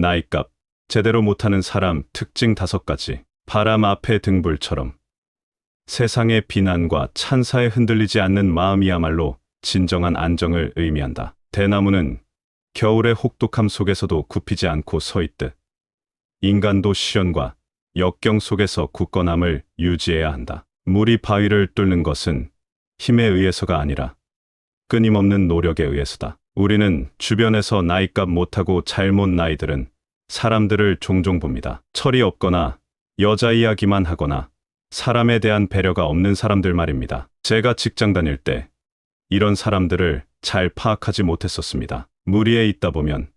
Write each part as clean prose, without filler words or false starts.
나이값, 제대로 못하는 사람 특징 5가지. 바람 앞에 등불처럼. 세상의 비난과 찬사에 흔들리지 않는 마음이야말로 진정한 안정을 의미한다. 대나무는 겨울의 혹독함 속에서도 굽히지 않고 서 있듯 인간도 시련과 역경 속에서 굳건함을 유지해야 한다. 물이 바위를 뚫는 것은 힘에 의해서가 아니라 끊임없는 노력에 의해서다. 우리는 주변에서 나이값 못하고 잘못 나이들은 사람들을 종종 봅니다. 철이 없거나 여자 이야기만 하거나 사람에 대한 배려가 없는 사람들 말입니다. 제가 직장 다닐 때 이런 사람들을 잘 파악하지 못했었습니다. 무리에 있다 보면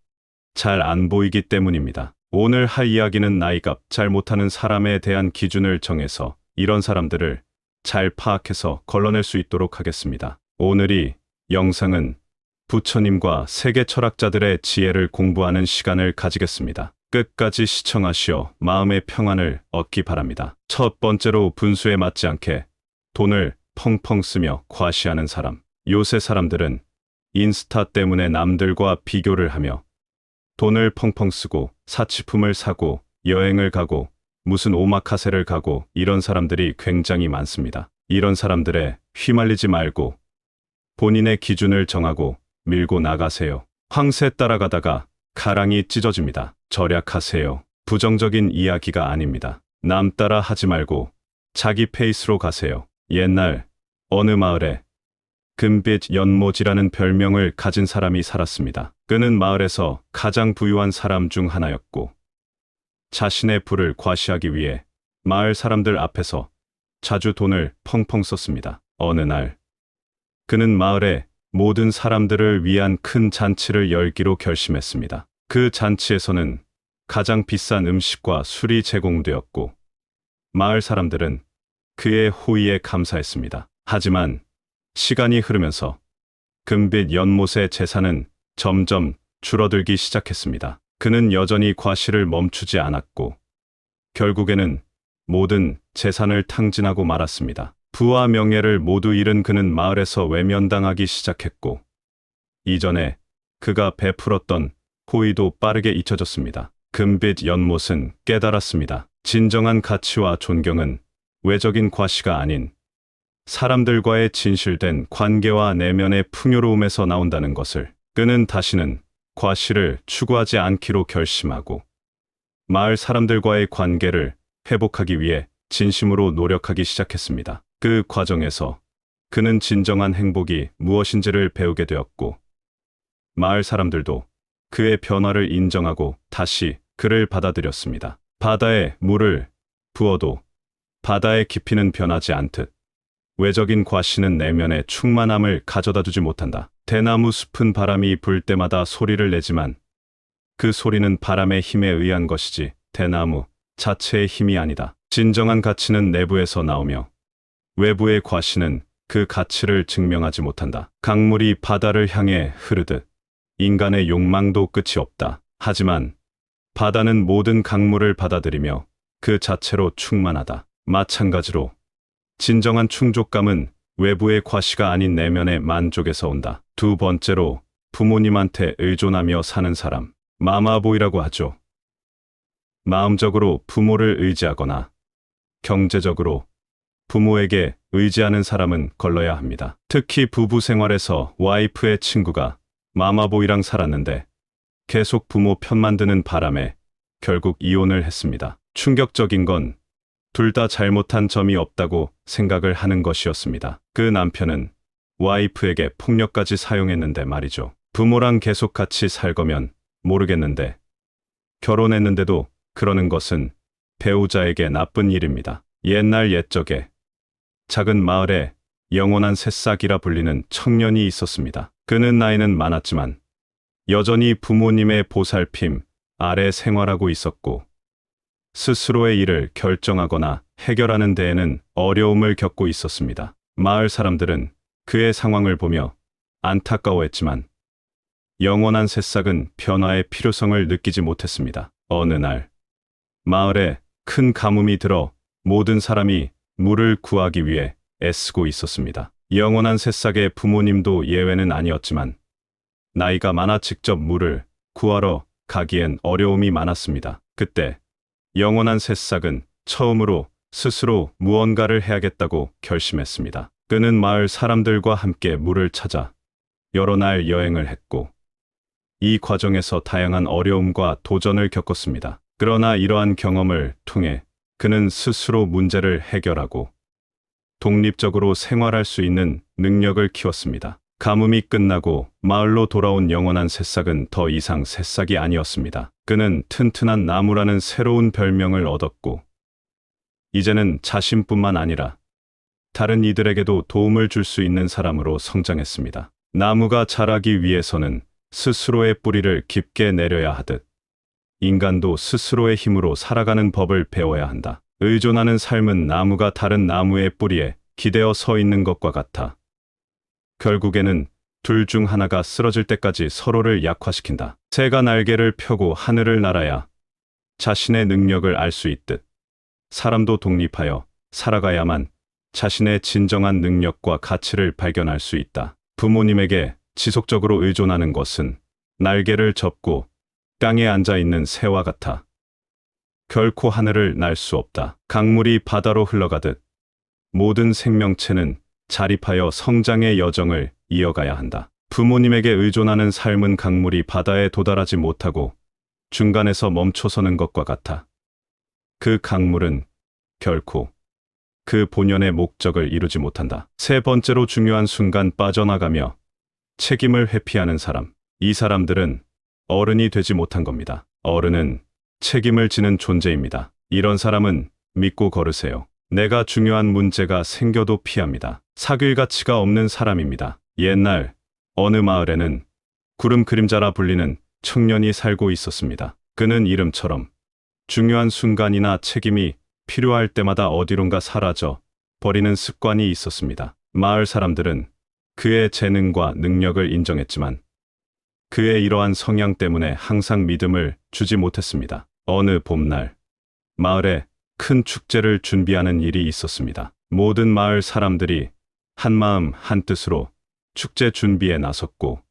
잘 안 보이기 때문입니다. 오늘 할 이야기는 나이값 잘 못하는 사람에 대한 기준을 정해서 이런 사람들을 잘 파악해서 걸러낼 수 있도록 하겠습니다. 오늘이 영상은 부처님과 세계 철학자들의 지혜를 공부하는 시간을 가지겠습니다. 끝까지 시청하시어 마음의 평안을 얻기 바랍니다. 첫 번째로 분수에 맞지 않게 돈을 펑펑 쓰며 과시하는 사람. 요새 사람들은 인스타 때문에 남들과 비교를 하며 돈을 펑펑 쓰고 사치품을 사고 여행을 가고 무슨 오마카세를 가고 이런 사람들이 굉장히 많습니다. 이런 사람들에 휘말리지 말고 본인의 기준을 정하고 밀고 나가세요. 황새 따라가다가 가랑이 찢어집니다. 절약하세요. 부정적인 이야기가 아닙니다. 남 따라 하지 말고 자기 페이스로 가세요. 옛날 어느 마을에 금빛 연못이라는 별명을 가진 사람이 살았습니다. 그는 마을에서 가장 부유한 사람 중 하나였고 자신의 부를 과시하기 위해 마을 사람들 앞에서 자주 돈을 펑펑 썼습니다. 어느 날 그는 마을의 모든 사람들을 위한 큰 잔치를 열기로 결심했습니다. 그 잔치에서는 가장 비싼 음식과 술이 제공되었고 마을 사람들은 그의 호의에 감사했습니다. 하지만 시간이 흐르면서 금빛 연못의 재산은 점점 줄어들기 시작했습니다. 그는 여전히 과시를 멈추지 않았고 결국에는 모든 재산을 탕진하고 말았습니다. 부와 명예를 모두 잃은 그는 마을에서 외면당하기 시작했고 이전에 그가 베풀었던 호의도 빠르게 잊혀졌습니다. 금빛 연못은 깨달았습니다. 진정한 가치와 존경은 외적인 과시가 아닌 사람들과의 진실된 관계와 내면의 풍요로움에서 나온다는 것을. 그는 다시는 과시를 추구하지 않기로 결심하고 마을 사람들과의 관계를 회복하기 위해 진심으로 노력하기 시작했습니다. 그 과정에서 그는 진정한 행복이 무엇인지를 배우게 되었고 마을 사람들도 그의 변화를 인정하고 다시 그를 받아들였습니다. 바다에 물을 부어도 바다의 깊이는 변하지 않듯 외적인 과시는 내면의 충만함을 가져다 주지 못한다. 대나무 숲은 바람이 불 때마다 소리를 내지만 그 소리는 바람의 힘에 의한 것이지 대나무 자체의 힘이 아니다. 진정한 가치는 내부에서 나오며 외부의 과시는 그 가치를 증명하지 못한다. 강물이 바다를 향해 흐르듯 인간의 욕망도 끝이 없다. 하지만 바다는 모든 강물을 받아들이며 그 자체로 충만하다. 마찬가지로 진정한 충족감은 외부의 과시가 아닌 내면의 만족에서 온다. 두 번째로 부모님한테 의존하며 사는 사람. 마마보이라고 하죠. 마음적으로 부모를 의지하거나 경제적으로 부모에게 의지하는 사람은 걸러야 합니다. 특히 부부 생활에서 와이프의 친구가 마마보이랑 살았는데 계속 부모 편만 드는 바람에 결국 이혼을 했습니다. 충격적인 건 둘 다 잘못한 점이 없다고 생각을 하는 것이었습니다. 그 남편은 와이프에게 폭력까지 사용했는데 말이죠. 부모랑 계속 같이 살 거면 모르겠는데 결혼했는데도 그러는 것은 배우자에게 나쁜 일입니다. 옛날 옛적에 작은 마을에 영원한 새싹이라 불리는 청년이 있었습니다. 그는 나이는 많았지만 여전히 부모님의 보살핌 아래 생활하고 있었고 스스로의 일을 결정하거나 해결하는 데에는 어려움을 겪고 있었습니다. 마을 사람들은 그의 상황을 보며 안타까워했지만 영원한 새싹은 변화의 필요성을 느끼지 못했습니다. 어느 날 마을에 큰 가뭄이 들어 모든 사람이 물을 구하기 위해 애쓰고 있었습니다. 영원한 새싹의 부모님도 예외는 아니었지만 나이가 많아 직접 물을 구하러 가기엔 어려움이 많았습니다. 그때 영원한 새싹은 처음으로 스스로 무언가를 해야겠다고 결심했습니다. 그는 마을 사람들과 함께 물을 찾아 여러 날 여행을 했고 이 과정에서 다양한 어려움과 도전을 겪었습니다. 그러나 이러한 경험을 통해 그는 스스로 문제를 해결하고 독립적으로 생활할 수 있는 능력을 키웠습니다. 가뭄이 끝나고 마을로 돌아온 영원한 새싹은 더 이상 새싹이 아니었습니다. 그는 튼튼한 나무라는 새로운 별명을 얻었고 이제는 자신뿐만 아니라 다른 이들에게도 도움을 줄 수 있는 사람으로 성장했습니다. 나무가 자라기 위해서는 스스로의 뿌리를 깊게 내려야 하듯 인간도 스스로의 힘으로 살아가는 법을 배워야 한다. 의존하는 삶은 나무가 다른 나무의 뿌리에 기대어 서 있는 것과 같아 결국에는 둘 중 하나가 쓰러질 때까지 서로를 약화시킨다. 새가 날개를 펴고 하늘을 날아야 자신의 능력을 알 수 있듯 사람도 독립하여 살아가야만 자신의 진정한 능력과 가치를 발견할 수 있다. 부모님에게 지속적으로 의존하는 것은 날개를 접고 땅에 앉아 있는 새와 같아 결코 하늘을 날 수 없다. 강물이 바다로 흘러가듯 모든 생명체는 자립하여 성장의 여정을 이어가야 한다. 부모님에게 의존하는 삶은 강물이 바다에 도달하지 못하고 중간에서 멈춰서는 것과 같아 그 강물은 결코 그 본연의 목적을 이루지 못한다. 세 번째로 중요한 순간 빠져나가며 책임을 회피하는 사람. 이 사람들은 어른이 되지 못한 겁니다. 어른은 책임을 지는 존재입니다. 이런 사람은 믿고 걸으세요. 내가 중요한 문제가 생겨도 피합니다. 사귈 가치가 없는 사람입니다. 옛날 어느 마을에는 구름 그림자라 불리는 청년이 살고 있었습니다. 그는 이름처럼 중요한 순간이나 책임이 필요할 때마다 어디론가 사라져 버리는 습관이 있었습니다. 마을 사람들은 그의 재능과 능력을 인정했지만 그의 이러한 성향 때문에 항상 믿음을 주지 못했습니다. 어느 봄날 마을에 큰 축제를 준비하는 일이 있었습니다. 모든 마을 사람들이 한마음 한뜻으로 축제 준비에 나섰고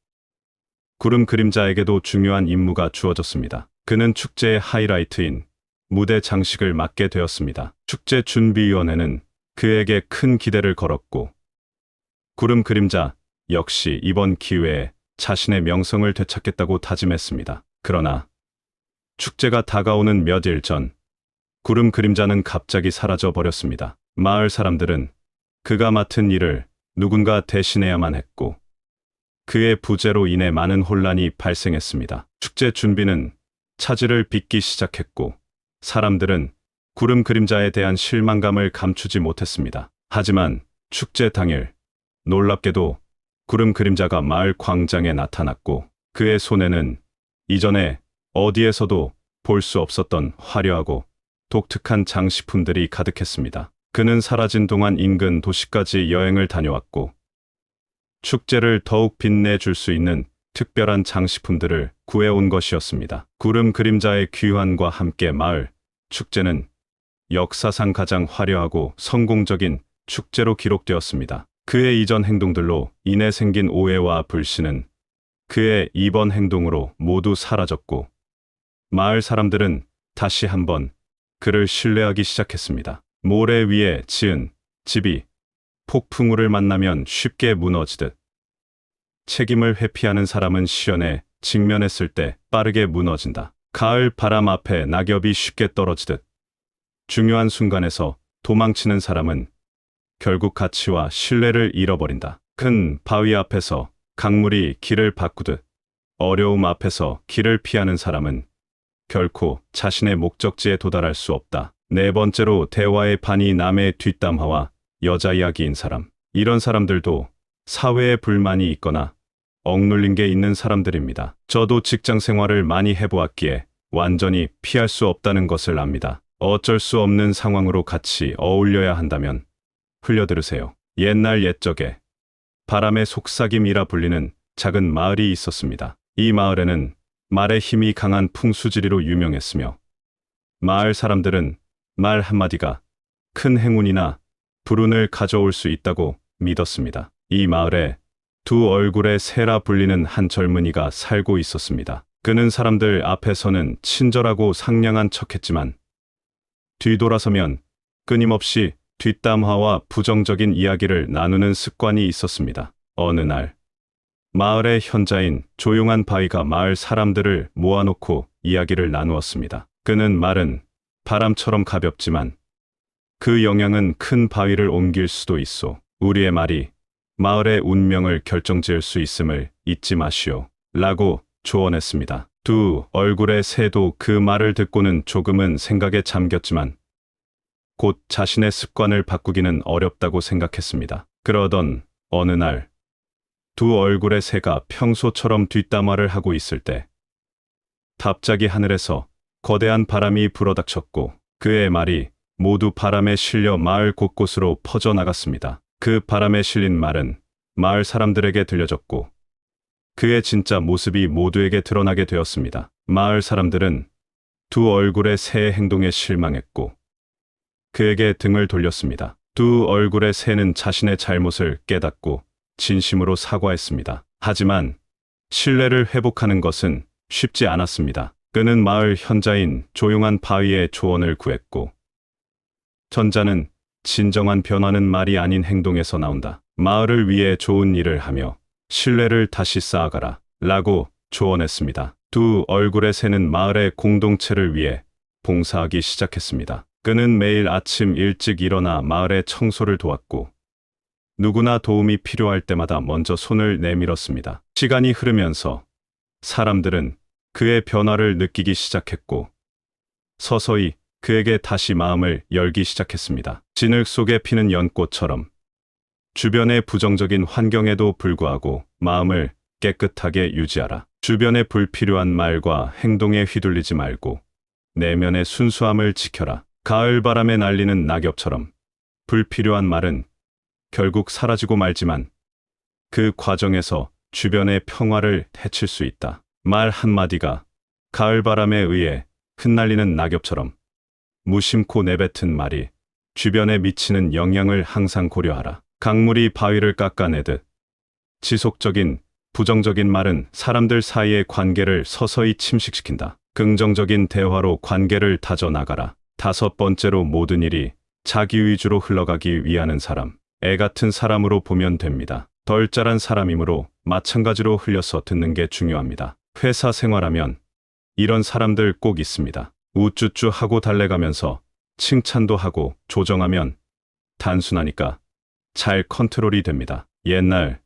구름 그림자에게도 중요한 임무가 주어졌습니다. 그는 축제의 하이라이트인 무대 장식을 맡게 되었습니다. 축제 준비위원회는 그에게 큰 기대를 걸었고 구름 그림자 역시 이번 기회에 자신의 명성을 되찾겠다고 다짐했습니다. 그러나 축제가 다가오는 몇 일 전 구름 그림자는 갑자기 사라져 버렸습니다. 마을 사람들은 그가 맡은 일을 누군가 대신해야만 했고 그의 부재로 인해 많은 혼란이 발생했습니다. 축제 준비는 차질을 빚기 시작했고 사람들은 구름 그림자에 대한 실망감을 감추지 못했습니다. 하지만 축제 당일 놀랍게도 구름 그림자가 마을 광장에 나타났고 그의 손에는 이전에 어디에서도 볼 수 없었던 화려하고 독특한 장식품들이 가득했습니다. 그는 사라진 동안 인근 도시까지 여행을 다녀왔고 축제를 더욱 빛내줄 수 있는 특별한 장식품들을 구해온 것이었습니다. 구름 그림자의 귀환과 함께 마을 축제는 역사상 가장 화려하고 성공적인 축제로 기록되었습니다. 그의 이전 행동들로 인해 생긴 오해와 불신은 그의 이번 행동으로 모두 사라졌고 마을 사람들은 다시 한번 그를 신뢰하기 시작했습니다. 모래 위에 지은 집이 폭풍우를 만나면 쉽게 무너지듯 책임을 회피하는 사람은 시련에 직면했을 때 빠르게 무너진다. 가을 바람 앞에 낙엽이 쉽게 떨어지듯 중요한 순간에서 도망치는 사람은 결국 가치와 신뢰를 잃어버린다. 큰 바위 앞에서 강물이 길을 바꾸듯 어려움 앞에서 길을 피하는 사람은 결코 자신의 목적지에 도달할 수 없다. 네 번째로 대화의 반이 남의 뒷담화와 여자 이야기인 사람. 이런 사람들도 사회에 불만이 있거나 억눌린 게 있는 사람들입니다. 저도 직장 생활을 많이 해보았기에 완전히 피할 수 없다는 것을 압니다. 어쩔 수 없는 상황으로 같이 어울려야 한다면 흘려들으세요. 옛날 옛적에 바람의 속삭임이라 불리는 작은 마을이 있었습니다. 이 마을에는 말의 힘이 강한 풍수지리로 유명했으며 마을 사람들은 말 한마디가 큰 행운이나 불운을 가져올 수 있다고 믿었습니다. 이 마을에 두 얼굴의 새라 불리는 한 젊은이가 살고 있었습니다. 그는 사람들 앞에서는 친절하고 상냥한 척했지만 뒤돌아서면 끊임없이 뒷담화와 부정적인 이야기를 나누는 습관이 있었습니다. 어느 날 마을의 현자인 조용한 바위가 마을 사람들을 모아놓고 이야기를 나누었습니다. 그는 말은 바람처럼 가볍지만 그 영향은 큰 바위를 옮길 수도 있소. 우리의 말이 마을의 운명을 결정지을 수 있음을 잊지 마시오. 라고 조언했습니다. 두 얼굴의 새도 그 말을 듣고는 조금은 생각에 잠겼지만 곧 자신의 습관을 바꾸기는 어렵다고 생각했습니다. 그러던 어느 날 두 얼굴의 새가 평소처럼 뒷담화를 하고 있을 때 갑자기 하늘에서 거대한 바람이 불어닥쳤고 그의 말이 모두 바람에 실려 마을 곳곳으로 퍼져나갔습니다. 그 바람에 실린 말은 마을 사람들에게 들려졌고 그의 진짜 모습이 모두에게 드러나게 되었습니다. 마을 사람들은 두 얼굴의 새의 행동에 실망했고 그에게 등을 돌렸습니다. 두 얼굴의 새는 자신의 잘못을 깨닫고 진심으로 사과했습니다. 하지만 신뢰를 회복하는 것은 쉽지 않았습니다. 그는 마을 현자인 조용한 바위의 조언을 구했고 전자는 진정한 변화는 말이 아닌 행동에서 나온다. 마을을 위해 좋은 일을 하며 신뢰를 다시 쌓아가라 라고 조언했습니다. 두 얼굴의 새는 마을의 공동체를 위해 봉사하기 시작했습니다. 그는 매일 아침 일찍 일어나 마을의 청소를 도왔고 누구나 도움이 필요할 때마다 먼저 손을 내밀었습니다. 시간이 흐르면서 사람들은 그의 변화를 느끼기 시작했고 서서히 그에게 다시 마음을 열기 시작했습니다. 진흙 속에 피는 연꽃처럼 주변의 부정적인 환경에도 불구하고 마음을 깨끗하게 유지하라. 주변의 불필요한 말과 행동에 휘둘리지 말고 내면의 순수함을 지켜라. 가을 바람에 날리는 낙엽처럼 불필요한 말은 결국 사라지고 말지만 그 과정에서 주변의 평화를 해칠 수 있다. 말 한마디가 가을 바람에 의해 흩날리는 낙엽처럼 무심코 내뱉은 말이 주변에 미치는 영향을 항상 고려하라. 강물이 바위를 깎아내듯 지속적인 부정적인 말은 사람들 사이의 관계를 서서히 침식시킨다. 긍정적인 대화로 관계를 다져나가라. 다섯 번째로 모든 일이 자기 위주로 흘러가기 위하는 사람, 애 같은 사람으로 보면 됩니다. 덜 자란 사람이므로 마찬가지로 흘려서 듣는 게 중요합니다. 회사 생활하면 이런 사람들 꼭 있습니다. 우쭈쭈 하고 달래가면서 칭찬도 하고 조정하면 단순하니까 잘 컨트롤이 됩니다. 옛날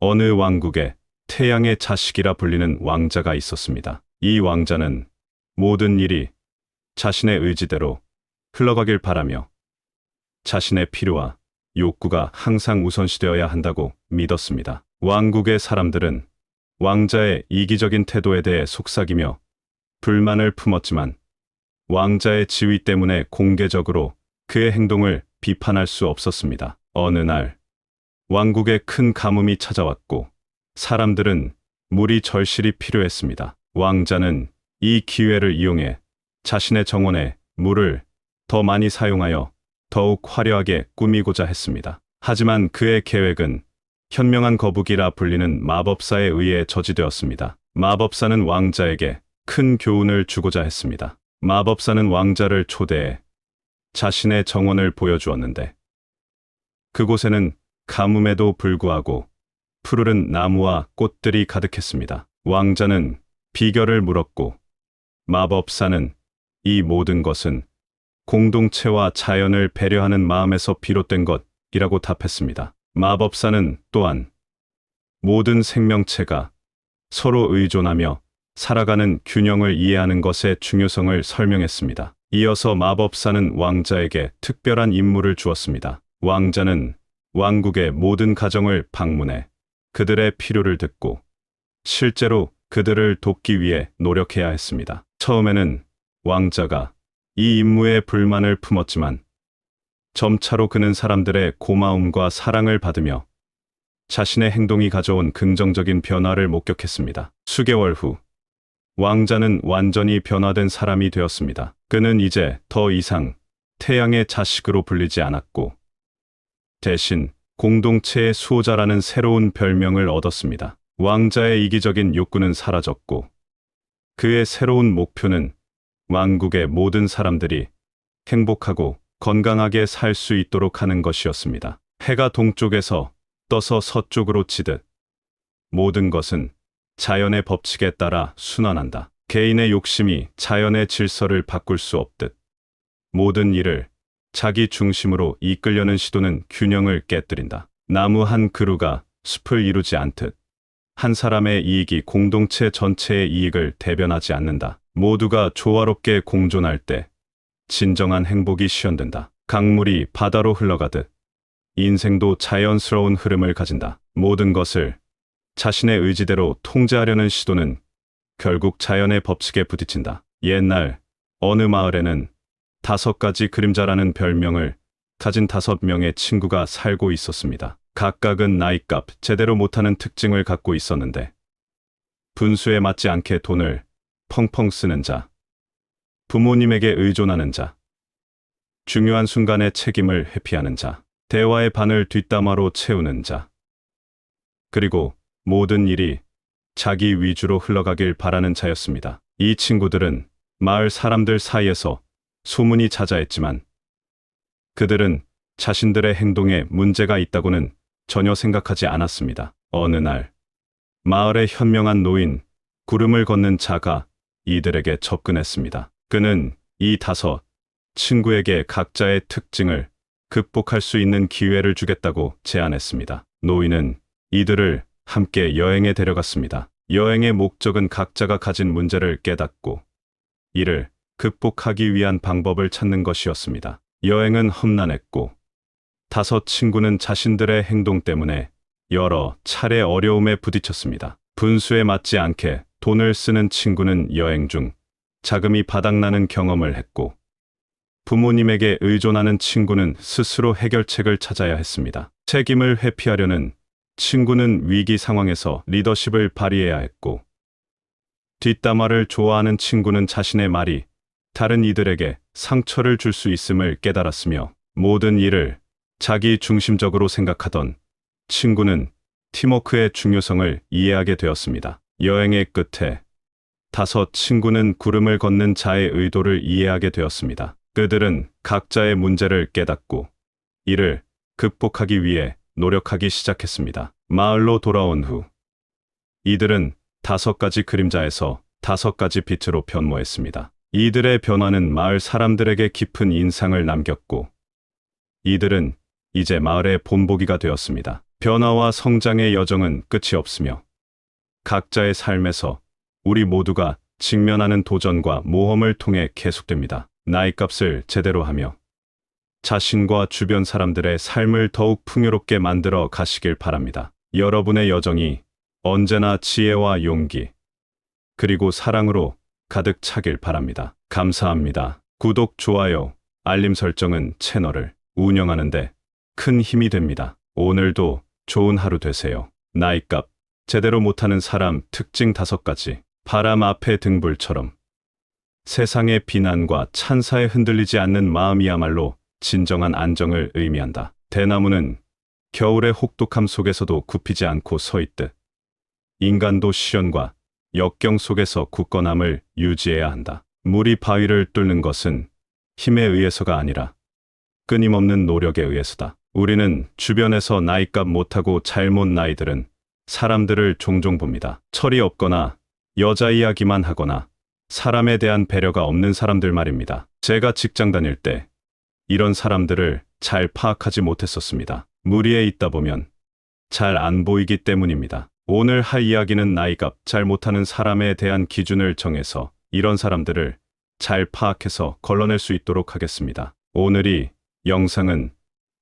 어느 왕국에 태양의 자식이라 불리는 왕자가 있었습니다. 이 왕자는 모든 일이 자신의 의지대로 흘러가길 바라며 자신의 필요와 욕구가 항상 우선시되어야 한다고 믿었습니다. 왕국의 사람들은 왕자의 이기적인 태도에 대해 속삭이며 불만을 품었지만 왕자의 지위 때문에 공개적으로 그의 행동을 비판할 수 없었습니다. 어느 날 왕국에 큰 가뭄이 찾아왔고 사람들은 물이 절실히 필요했습니다. 왕자는 이 기회를 이용해 자신의 정원에 물을 더 많이 사용하여 더욱 화려하게 꾸미고자 했습니다. 하지만 그의 계획은 현명한 거북이라 불리는 마법사에 의해 저지되었습니다. 마법사는 왕자에게 큰 교훈을 주고자 했습니다. 마법사는 왕자를 초대해 자신의 정원을 보여주었는데 그곳에는 가뭄에도 불구하고 푸르른 나무와 꽃들이 가득했습니다. 왕자는 비결을 물었고 마법사는 이 모든 것은 공동체와 자연을 배려하는 마음에서 비롯된 것이라고 답했습니다. 마법사는 또한 모든 생명체가 서로 의존하며 살아가는 균형을 이해하는 것의 중요성을 설명했습니다. 이어서 마법사는 왕자에게 특별한 임무를 주었습니다. 왕자는 왕국의 모든 가정을 방문해 그들의 필요를 듣고 실제로 그들을 돕기 위해 노력해야 했습니다. 처음에는 왕자가 이 임무에 불만을 품었지만 점차로 그는 사람들의 고마움과 사랑을 받으며 자신의 행동이 가져온 긍정적인 변화를 목격했습니다. 수개월 후 왕자는 완전히 변화된 사람이 되었습니다. 그는 이제 더 이상 태양의 자식으로 불리지 않았고 대신 공동체의 수호자라는 새로운 별명을 얻었습니다. 왕자의 이기적인 욕구는 사라졌고 그의 새로운 목표는 왕국의 모든 사람들이 행복하고 건강하게 살 수 있도록 하는 것이었습니다. 해가 동쪽에서 떠서 서쪽으로 치듯 모든 것은 자연의 법칙에 따라 순환한다. 개인의 욕심이 자연의 질서를 바꿀 수 없듯 모든 일을 자기 중심으로 이끌려는 시도는 균형을 깨뜨린다. 나무 한 그루가 숲을 이루지 않듯 한 사람의 이익이 공동체 전체의 이익을 대변하지 않는다. 모두가 조화롭게 공존할 때 진정한 행복이 시현된다. 강물이 바다로 흘러가듯 인생도 자연스러운 흐름을 가진다. 모든 것을 자신의 의지대로 통제하려는 시도는 결국 자연의 법칙에 부딪힌다. 옛날 어느 마을에는 5가지 그림자라는 별명을 가진 5명의 친구가 살고 있었습니다. 각각은 나이값 제대로 못하는 특징을 갖고 있었는데 분수에 맞지 않게 돈을 펑펑 쓰는 자, 부모님에게 의존하는 자, 중요한 순간에 책임을 회피하는 자, 대화의 반을 뒷담화로 채우는 자, 그리고 모든 일이 자기 위주로 흘러가길 바라는 자였습니다. 이 친구들은 마을 사람들 사이에서 소문이 자자했지만 그들은 자신들의 행동에 문제가 있다고는 전혀 생각하지 않았습니다. 어느 날 마을의 현명한 노인 구름을 걷는 자가 이들에게 접근했습니다. 그는 이 5 친구에게 각자의 특징을 극복할 수 있는 기회를 주겠다고 제안했습니다. 노인은 이들을 함께 여행에 데려갔습니다. 여행의 목적은 각자가 가진 문제를 깨닫고 이를 극복하기 위한 방법을 찾는 것이었습니다. 여행은 험난했고 5 친구는 자신들의 행동 때문에 여러 차례 어려움에 부딪혔습니다. 분수에 맞지 않게 돈을 쓰는 친구는 여행 중 자금이 바닥나는 경험을 했고 부모님에게 의존하는 친구는 스스로 해결책을 찾아야 했습니다. 책임을 회피하려는 친구는 위기 상황에서 리더십을 발휘해야 했고 뒷담화를 좋아하는 친구는 자신의 말이 다른 이들에게 상처를 줄 수 있음을 깨달았으며 모든 일을 자기 중심적으로 생각하던 친구는 팀워크의 중요성을 이해하게 되었습니다. 여행의 끝에 5 친구는 구름을 걷는 자의 의도를 이해하게 되었습니다. 그들은 각자의 문제를 깨닫고 이를 극복하기 위해 노력하기 시작했습니다. 마을로 돌아온 후 이들은 5가지 그림자에서 5가지 빛으로 변모했습니다. 이들의 변화는 마을 사람들에게 깊은 인상을 남겼고 이들은 이제 마을의 본보기가 되었습니다. 변화와 성장의 여정은 끝이 없으며 각자의 삶에서 우리 모두가 직면하는 도전과 모험을 통해 계속됩니다. 나이값을 제대로 하며 자신과 주변 사람들의 삶을 더욱 풍요롭게 만들어 가시길 바랍니다. 여러분의 여정이 언제나 지혜와 용기 그리고 사랑으로 가득 차길 바랍니다. 감사합니다. 구독, 좋아요, 알림 설정은 채널을 운영하는데 큰 힘이 됩니다. 오늘도 좋은 하루 되세요. 나이값 제대로 못하는 사람 특징 5가지. 바람 앞의 등불처럼 세상의 비난과 찬사에 흔들리지 않는 마음이야말로 진정한 안정을 의미한다. 대나무는 겨울의 혹독함 속에서도 굽히지 않고 서 있듯 인간도 시련과 역경 속에서 굳건함을 유지해야 한다. 물이 바위를 뚫는 것은 힘에 의해서가 아니라 끊임없는 노력에 의해서다. 우리는 주변에서 나이값 못하고 잘못 나이들은 사람들을 종종 봅니다. 철이 없거나 여자 이야기만 하거나 사람에 대한 배려가 없는 사람들 말입니다. 제가 직장 다닐 때 이런 사람들을 잘 파악하지 못했었습니다. 무리에 있다 보면 잘 안 보이기 때문입니다. 오늘 할 이야기는 나이값 잘 못하는 사람에 대한 기준을 정해서 이런 사람들을 잘 파악해서 걸러낼 수 있도록 하겠습니다. 오늘 이 영상은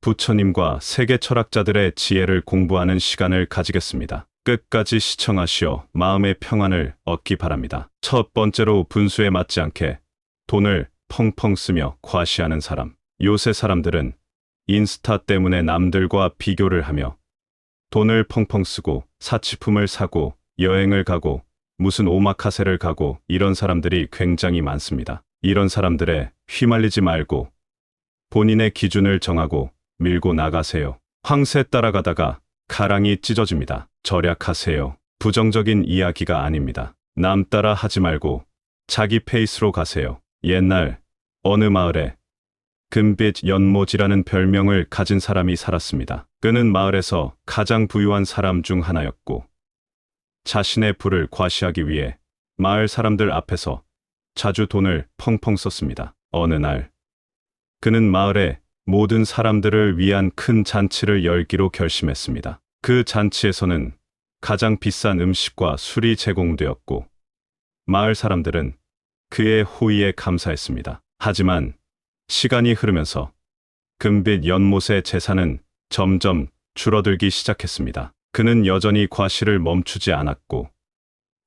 부처님과 세계 철학자들의 지혜를 공부하는 시간을 가지겠습니다. 끝까지 시청하시어 마음의 평안을 얻기 바랍니다. 첫 번째로 분수에 맞지 않게 돈을 펑펑 쓰며 과시하는 사람. 요새 사람들은 인스타 때문에 남들과 비교를 하며 돈을 펑펑 쓰고 사치품을 사고 여행을 가고 무슨 오마카세를 가고 이런 사람들이 굉장히 많습니다. 이런 사람들에 휘말리지 말고 본인의 기준을 정하고 밀고 나가세요. 황새 따라가다가 가랑이 찢어집니다. 절약하세요. 부정적인 이야기가 아닙니다. 남 따라 하지 말고 자기 페이스로 가세요. 옛날 어느 마을에 금빛 연못이라는 별명을 가진 사람이 살았습니다. 그는 마을에서 가장 부유한 사람 중 하나였고 자신의 부를 과시하기 위해 마을 사람들 앞에서 자주 돈을 펑펑 썼습니다. 어느 날 그는 마을의 모든 사람들을 위한 큰 잔치를 열기로 결심했습니다. 그 잔치에서는 가장 비싼 음식과 술이 제공되었고 마을 사람들은 그의 호의에 감사했습니다. 하지만 시간이 흐르면서 금빛 연못의 재산은 점점 줄어들기 시작했습니다. 그는 여전히 과시를 멈추지 않았고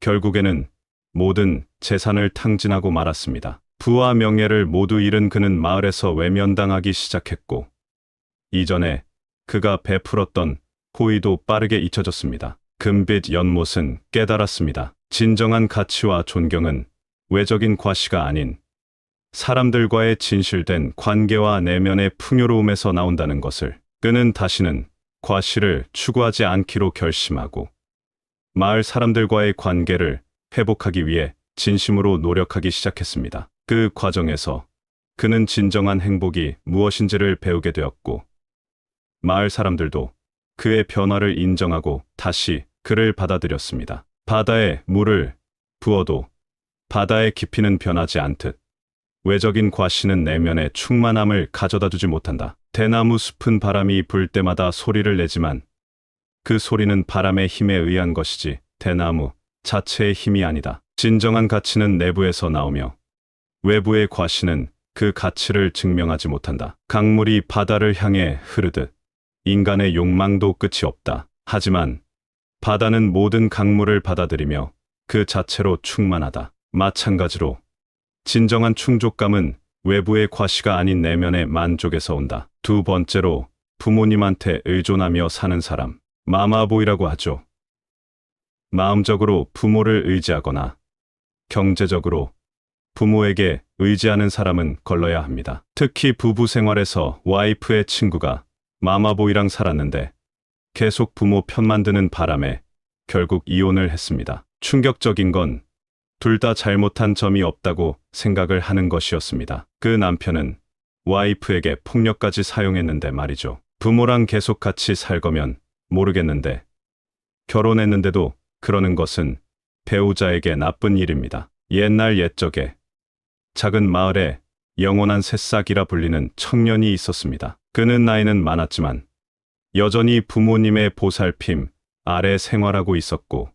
결국에는 모든 재산을 탕진하고 말았습니다. 부와 명예를 모두 잃은 그는 마을에서 외면당하기 시작했고 이전에 그가 베풀었던 호의도 빠르게 잊혀졌습니다. 금빛 연못은 깨달았습니다. 진정한 가치와 존경은 외적인 과시가 아닌 사람들과의 진실된 관계와 내면의 풍요로움에서 나온다는 것을. 그는 다시는 과시를 추구하지 않기로 결심하고 마을 사람들과의 관계를 회복하기 위해 진심으로 노력하기 시작했습니다. 그 과정에서 그는 진정한 행복이 무엇인지를 배우게 되었고 마을 사람들도 그의 변화를 인정하고 다시 그를 받아들였습니다. 바다에 물을 부어도 바다의 깊이는 변하지 않듯 외적인 과시는 내면의 충만함을 가져다 주지 못한다. 대나무 숲은 바람이 불 때마다 소리를 내지만 그 소리는 바람의 힘에 의한 것이지 대나무 자체의 힘이 아니다. 진정한 가치는 내부에서 나오며 외부의 과시는 그 가치를 증명하지 못한다. 강물이 바다를 향해 흐르듯 인간의 욕망도 끝이 없다. 하지만 바다는 모든 강물을 받아들이며 그 자체로 충만하다. 마찬가지로 진정한 충족감은 외부의 과시가 아닌 내면의 만족에서 온다. 두 번째로 부모님한테 의존하며 사는 사람, 마마보이라고 하죠. 마음적으로 부모를 의지하거나 경제적으로 부모에게 의지하는 사람은 걸러야 합니다. 특히 부부 생활에서 와이프의 친구가 마마보이랑 살았는데 계속 부모 편만 드는 바람에 결국 이혼을 했습니다. 충격적인 건 둘 다 잘못한 점이 없다고 생각을 하는 것이었습니다. 그 남편은 와이프에게 폭력까지 사용했는데 말이죠. 부모랑 계속 같이 살 거면 모르겠는데 결혼했는데도 그러는 것은 배우자에게 나쁜 일입니다. 옛날 옛적에 작은 마을에 영원한 새싹이라 불리는 청년이 있었습니다. 그는 나이는 많았지만 여전히 부모님의 보살핌 아래 생활하고 있었고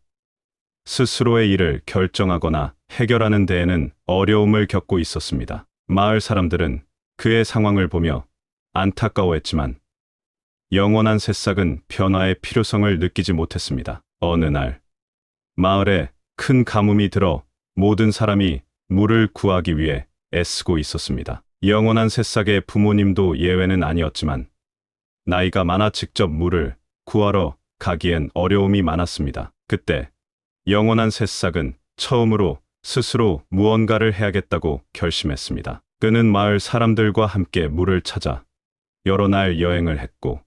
스스로의 일을 결정하거나 해결하는 데에는 어려움을 겪고 있었습니다. 마을 사람들은 그의 상황을 보며 안타까워했지만 영원한 새싹은 변화의 필요성을 느끼지 못했습니다. 어느 날 마을에 큰 가뭄이 들어 모든 사람이 물을 구하기 위해 애쓰고 있었습니다. 영원한 새싹의 부모님도 예외는 아니었지만 나이가 많아 직접 물을 구하러 가기엔 어려움이 많았습니다. 그때 영원한 새싹은 처음으로 스스로 무언가를 해야겠다고 결심했습니다. 그는 마을 사람들과 함께 물을 찾아 여러 날 여행을 했고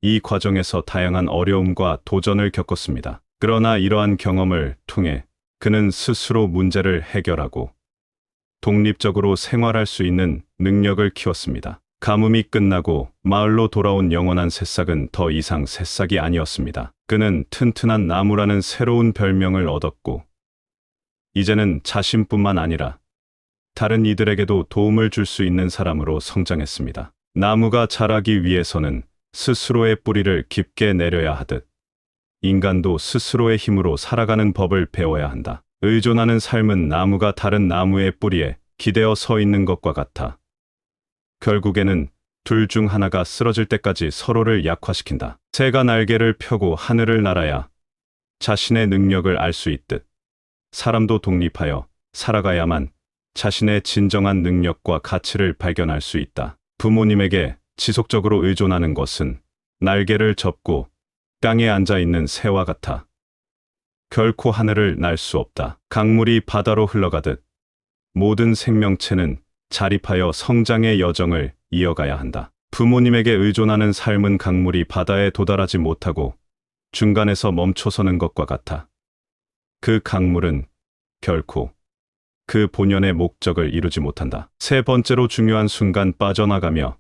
이 과정에서 다양한 어려움과 도전을 겪었습니다. 그러나 이러한 경험을 통해 그는 스스로 문제를 해결하고 독립적으로 생활할 수 있는 능력을 키웠습니다. 가뭄이 끝나고 마을로 돌아온 영원한 새싹은 더 이상 새싹이 아니었습니다. 그는 튼튼한 나무라는 새로운 별명을 얻었고 이제는 자신뿐만 아니라 다른 이들에게도 도움을 줄 수 있는 사람으로 성장했습니다. 나무가 자라기 위해서는 스스로의 뿌리를 깊게 내려야 하듯 인간도 스스로의 힘으로 살아가는 법을 배워야 한다. 의존하는 삶은 나무가 다른 나무의 뿌리에 기대어 서 있는 것과 같아 결국에는 둘 중 하나가 쓰러질 때까지 서로를 약화시킨다. 새가 날개를 펴고 하늘을 날아야 자신의 능력을 알 수 있듯 사람도 독립하여 살아가야만 자신의 진정한 능력과 가치를 발견할 수 있다. 부모님에게 지속적으로 의존하는 것은 날개를 접고 땅에 앉아 있는 새와 같아 결코 하늘을 날 수 없다. 강물이 바다로 흘러가듯 모든 생명체는 자립하여 성장의 여정을 이어가야 한다. 부모님에게 의존하는 삶은 강물이 바다에 도달하지 못하고 중간에서 멈춰서는 것과 같아 그 강물은 결코 그 본연의 목적을 이루지 못한다. 세 번째로 중요한 순간 빠져나가며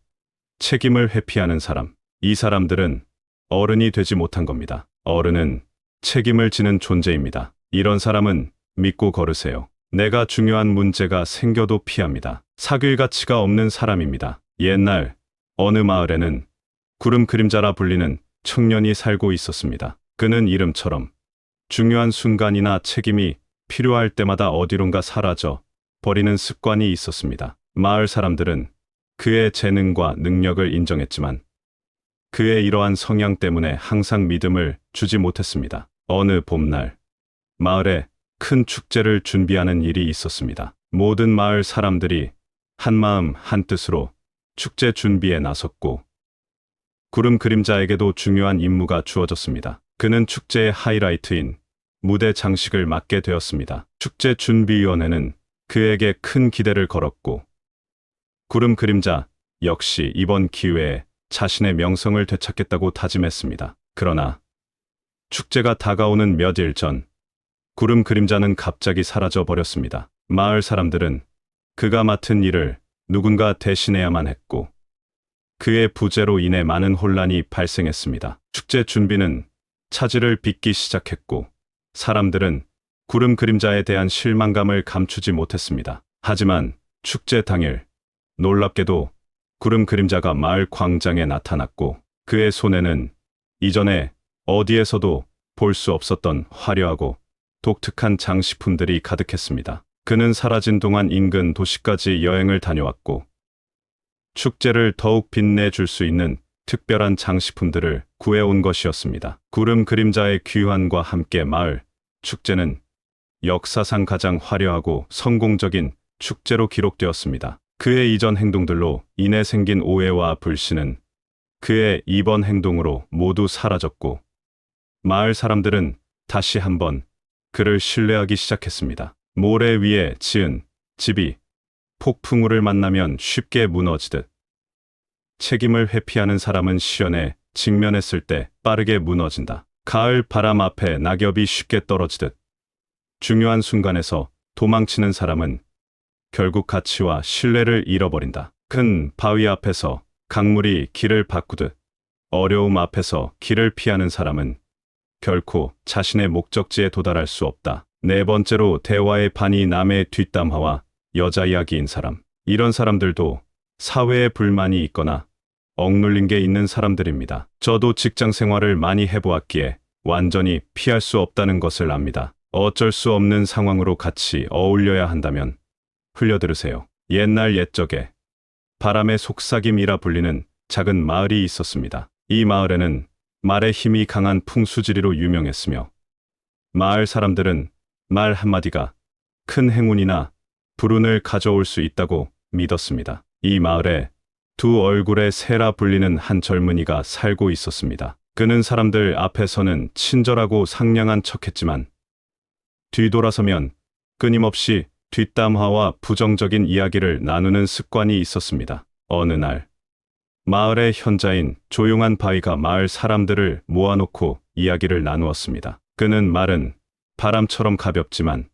책임을 회피하는 사람. 이 사람들은 어른이 되지 못한 겁니다. 어른은 책임을 지는 존재입니다. 이런 사람은 믿고 걸으세요. 내가 중요한 문제가 생겨도 피합니다. 사귈 가치가 없는 사람입니다. 옛날 어느 마을에는 구름 그림자라 불리는 청년이 살고 있었습니다. 그는 이름처럼 중요한 순간이나 책임이 필요할 때마다 어디론가 사라져 버리는 습관이 있었습니다. 마을 사람들은 그의 재능과 능력을 인정했지만 그의 이러한 성향 때문에 항상 믿음을 주지 못했습니다. 어느 봄날 마을에 큰 축제를 준비하는 일이 있었습니다. 모든 마을 사람들이 한마음 한뜻으로 축제 준비에 나섰고 구름 그림자에게도 중요한 임무가 주어졌습니다. 그는 축제의 하이라이트인 무대 장식을 맡게 되었습니다. 축제 준비위원회는 그에게 큰 기대를 걸었고 구름 그림자 역시 이번 기회에 자신의 명성을 되찾겠다고 다짐했습니다. 그러나 축제가 다가오는 몇 일 전 구름 그림자는 갑자기 사라져 버렸습니다. 마을 사람들은 그가 맡은 일을 누군가 대신해야만 했고 그의 부재로 인해 많은 혼란이 발생했습니다. 축제 준비는 차질을 빚기 시작했고 사람들은 구름 그림자에 대한 실망감을 감추지 못했습니다. 하지만 축제 당일 놀랍게도 구름 그림자가 마을 광장에 나타났고 그의 손에는 이전에 어디에서도 볼 수 없었던 화려하고 독특한 장식품들이 가득했습니다. 그는 사라진 동안 인근 도시까지 여행을 다녀왔고 축제를 더욱 빛내줄 수 있는 특별한 장식품들을 구해온 것이었습니다. 구름 그림자의 귀환과 함께 마을 축제는 역사상 가장 화려하고 성공적인 축제로 기록되었습니다. 그의 이전 행동들로 인해 생긴 오해와 불신은 그의 이번 행동으로 모두 사라졌고 마을 사람들은 다시 한번 그를 신뢰하기 시작했습니다. 모래 위에 지은 집이 폭풍우를 만나면 쉽게 무너지듯 책임을 회피하는 사람은 시련에 직면했을 때 빠르게 무너진다. 가을 바람 앞에 낙엽이 쉽게 떨어지듯 중요한 순간에서 도망치는 사람은 결국 가치와 신뢰를 잃어버린다. 큰 바위 앞에서 강물이 길을 바꾸듯 어려움 앞에서 길을 피하는 사람은 결코 자신의 목적지에 도달할 수 없다. 네 번째로 대화의 반이 남의 뒷담화와 여자 이야기인 사람. 이런 사람들도 사회에 불만이 있거나 억눌린 게 있는 사람들입니다. 저도 직장 생활을 많이 해보았기에 완전히 피할 수 없다는 것을 압니다. 어쩔 수 없는 상황으로 같이 어울려야 한다면 흘려들으세요. 옛날 옛적에 바람의 속삭임이라 불리는 작은 마을이 있었습니다. 이 마을에는 말의 힘이 강한 풍수지리로 유명했으며 마을 사람들은 말 한마디가 큰 행운이나 불운을 가져올 수 있다고 믿었습니다. 이 마을에 두 얼굴의 새라 불리는 한 젊은이가 살고 있었습니다. 그는 사람들 앞에서는 친절하고 상냥한 척했지만 뒤돌아서면 끊임없이 뒷담화와 부정적인 이야기를 나누는 습관이 있었습니다. 어느 날 마을의 현자인 조용한 바위가 마을 사람들을 모아놓고 이야기를 나누었습니다. 그는 말은 바람처럼 가볍지만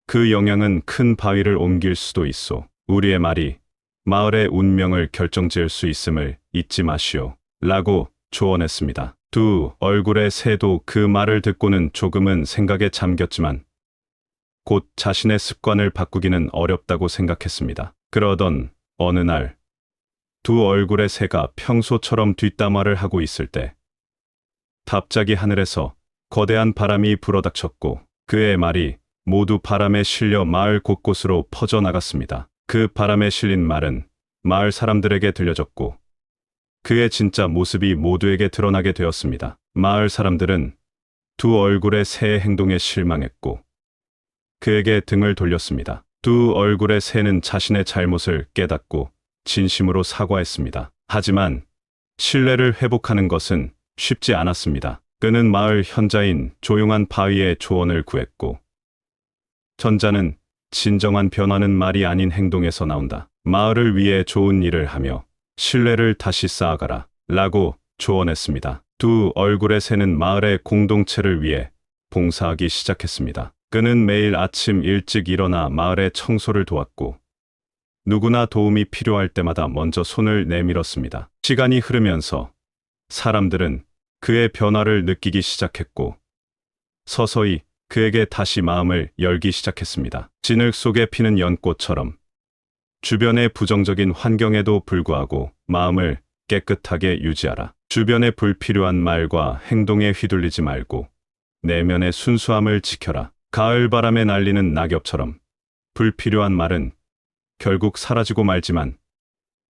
그 영향은 큰 바위를 옮길 수도 있어. 우리의 말이 마을의 운명을 결정지을 수 있음을 잊지 마시오. 라고 조언했습니다. 두 얼굴의 새도 그 말을 듣고는 조금은 생각에 잠겼지만 곧 자신의 습관을 바꾸기는 어렵다고 생각했습니다. 그러던 어느 날 두 얼굴의 새가 평소처럼 뒷담화를 하고 있을 때 갑자기 하늘에서 거대한 바람이 불어닥쳤고 그의 말이 모두 바람에 실려 마을 곳곳으로 퍼져나갔습니다. 그 바람에 실린 말은 마을 사람들에게 들려졌고 그의 진짜 모습이 모두에게 드러나게 되었습니다. 마을 사람들은 두 얼굴의 새의 행동에 실망했고 그에게 등을 돌렸습니다. 두 얼굴의 새는 자신의 잘못을 깨닫고 진심으로 사과했습니다. 하지만 신뢰를 회복하는 것은 쉽지 않았습니다. 그는 마을 현자인 조용한 바위의 조언을 구했고 전자는 진정한 변화는 말이 아닌 행동에서 나온다. 마을을 위해 좋은 일을 하며 신뢰를 다시 쌓아가라 라고 조언했습니다. 두 얼굴의 새는 마을의 공동체를 위해 봉사하기 시작했습니다. 그는 매일 아침 일찍 일어나 마을의 청소를 도왔고 누구나 도움이 필요할 때마다 먼저 손을 내밀었습니다. 시간이 흐르면서 사람들은 그의 변화를 느끼기 시작했고 서서히 그에게 다시 마음을 열기 시작했습니다. 진흙 속에 피는 연꽃처럼 주변의 부정적인 환경에도 불구하고 마음을 깨끗하게 유지하라. 주변의 불필요한 말과 행동에 휘둘리지 말고 내면의 순수함을 지켜라. 가을 바람에 날리는 낙엽처럼 불필요한 말은 결국 사라지고 말지만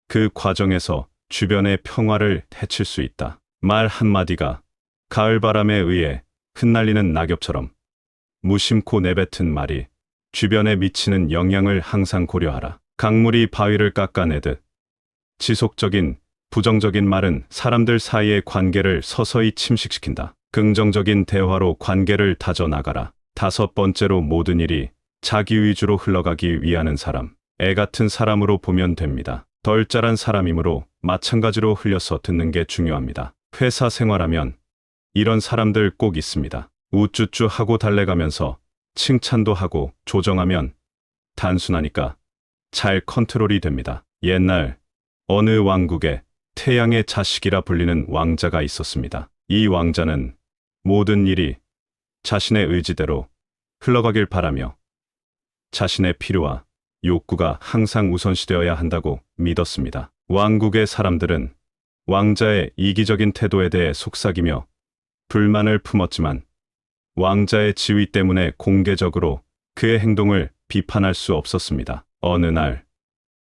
그 과정에서 주변의 평화를 해칠 수 있다. 말 한마디가 가을 바람에 의해 흩날리는 낙엽처럼 무심코 내뱉은 말이 주변에 미치는 영향을 항상 고려하라. 강물이 바위를 깎아내듯 지속적인 부정적인 말은 사람들 사이의 관계를 서서히 침식시킨다. 긍정적인 대화로 관계를 다져나가라. 5번째로 모든 일이 자기 위주로 흘러가기 위하는 사람. 애 같은 사람으로 보면 됩니다. 덜 자란 사람이므로 마찬가지로 흘려서 듣는 게 중요합니다. 회사 생활하면 이런 사람들 꼭 있습니다. 우쭈쭈 하고 달래가면서 칭찬도 하고 조정하면 단순하니까 잘 컨트롤이 됩니다. 옛날 어느 왕국에 태양의 자식이라 불리는 왕자가 있었습니다. 이 왕자는 모든 일이 자신의 의지대로 흘러가길 바라며 자신의 필요와 욕구가 항상 우선시되어야 한다고 믿었습니다. 왕국의 사람들은 왕자의 이기적인 태도에 대해 속삭이며 불만을 품었지만 왕자의 지위 때문에 공개적으로 그의 행동을 비판할 수 없었습니다. 어느 날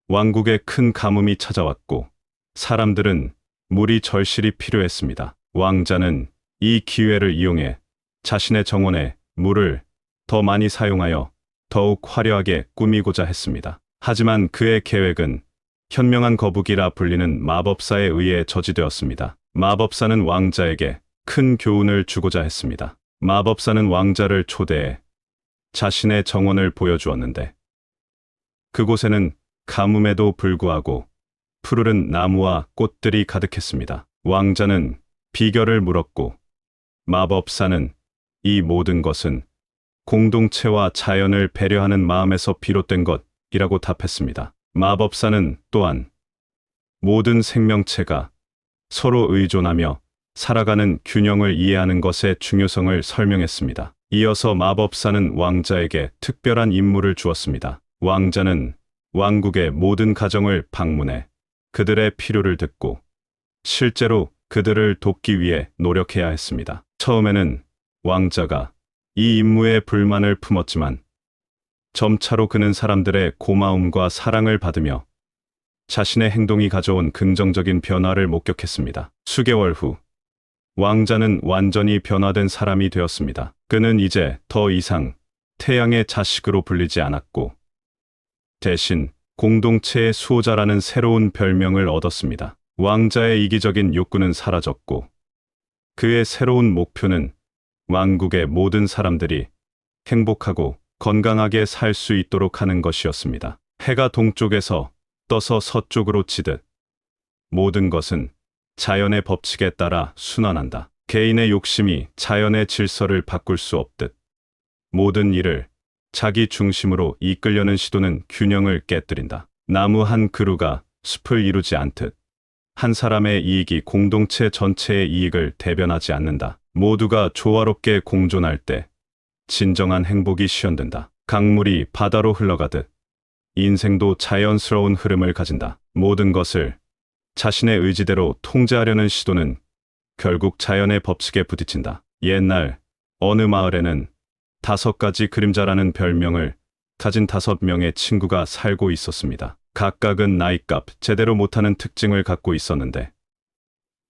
왕국에 큰 가뭄이 찾아왔고 사람들은 물이 절실히 필요했습니다. 왕자는 이 기회를 이용해 자신의 정원에 물을 더 많이 사용하여 더욱 화려하게 꾸미고자 했습니다. 하지만 그의 계획은 현명한 거북이라 불리는 마법사에 의해 저지되었습니다. 마법사는 왕자에게 큰 교훈을 주고자 했습니다. 마법사는 왕자를 초대해 자신의 정원을 보여주었는데 그곳에는 가뭄에도 불구하고 푸르른 나무와 꽃들이 가득했습니다. 왕자는 비결을 물었고 마법사는 이 모든 것은 공동체와 자연을 배려하는 마음에서 비롯된 것이라고 답했습니다. 마법사는 또한 모든 생명체가 서로 의존하며 살아가는 균형을 이해하는 것의 중요성을 설명했습니다. 이어서 마법사는 왕자에게 특별한 임무를 주었습니다. 왕자는 왕국의 모든 가정을 방문해 그들의 필요를 듣고 실제로 그들을 돕기 위해 노력해야 했습니다. 처음에는 왕자가 이 임무에 불만을 품었지만 점차로 그는 사람들의 고마움과 사랑을 받으며 자신의 행동이 가져온 긍정적인 변화를 목격했습니다. 수개월 후 왕자는 완전히 변화된 사람이 되었습니다. 그는 이제 더 이상 태양의 자식으로 불리지 않았고 대신 공동체의 수호자라는 새로운 별명을 얻었습니다. 왕자의 이기적인 욕구는 사라졌고 그의 새로운 목표는 왕국의 모든 사람들이 행복하고 건강하게 살 수 있도록 하는 것이었습니다. 해가 동쪽에서 떠서 서쪽으로 치듯 모든 것은 자연의 법칙에 따라 순환한다. 개인의 욕심이 자연의 질서를 바꿀 수 없듯 모든 일을 자기 중심으로 이끌려는 시도는 균형을 깨뜨린다. 나무 한 그루가 숲을 이루지 않듯 한 사람의 이익이 공동체 전체의 이익을 대변하지 않는다. 모두가 조화롭게 공존할 때 진정한 행복이 시현된다. 강물이 바다로 흘러가듯 인생도 자연스러운 흐름을 가진다. 모든 것을 자신의 의지대로 통제하려는 시도는 결국 자연의 법칙에 부딪힌다. 옛날 어느 마을에는 5가지 그림자라는 별명을 가진 5명의 친구가 살고 있었습니다. 각각은 나이값 제대로 못하는 특징을 갖고 있었는데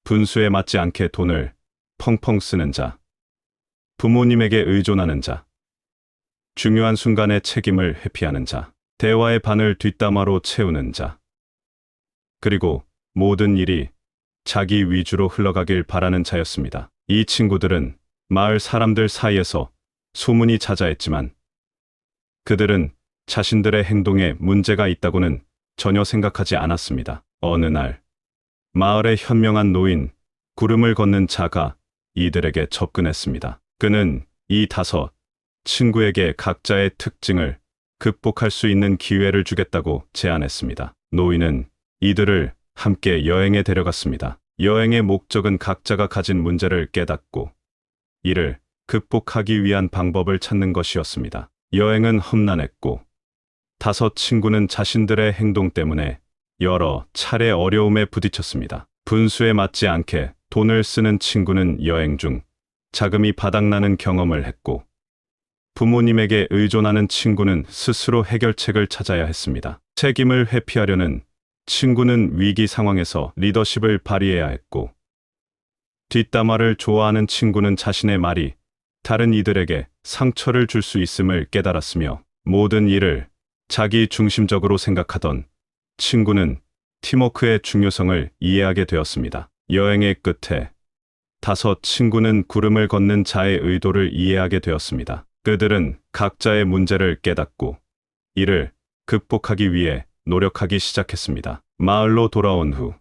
분수에 맞지 않게 돈을 펑펑 쓰는 자, 부모님에게 의존하는 자, 중요한 순간에 책임을 회피하는 자, 대화의 반을 뒷담화로 채우는 자, 그리고 모든 일이 자기 위주로 흘러가길 바라는 자였습니다. 이 친구들은 마을 사람들 사이에서 소문이 자자했지만 그들은 자신들의 행동에 문제가 있다고는 전혀 생각하지 않았습니다. 어느 날 마을의 현명한 노인 구름을 걷는 자가 이들에게 접근했습니다. 그는 이 5 친구에게 각자의 특징을 극복할 수 있는 기회를 주겠다고 제안했습니다. 노인은 이들을 함께 여행에 데려갔습니다. 여행의 목적은 각자가 가진 문제를 깨닫고 이를 극복하기 위한 방법을 찾는 것이었습니다. 여행은 험난했고 5 친구는 자신들의 행동 때문에 여러 차례 어려움에 부딪혔습니다. 분수에 맞지 않게 돈을 쓰는 친구는 여행 중 자금이 바닥나는 경험을 했고 부모님에게 의존하는 친구는 스스로 해결책을 찾아야 했습니다. 책임을 회피하려는 친구는 위기 상황에서 리더십을 발휘해야 했고 뒷담화를 좋아하는 친구는 자신의 말이 다른 이들에게 상처를 줄 수 있음을 깨달았으며 모든 일을 자기 중심적으로 생각하던 친구는 팀워크의 중요성을 이해하게 되었습니다. 여행의 끝에 5 친구는 구름을 걷는 자의 의도를 이해하게 되었습니다. 그들은 각자의 문제를 깨닫고 이를 극복하기 위해 노력하기 시작했습니다. 마을로 돌아온 후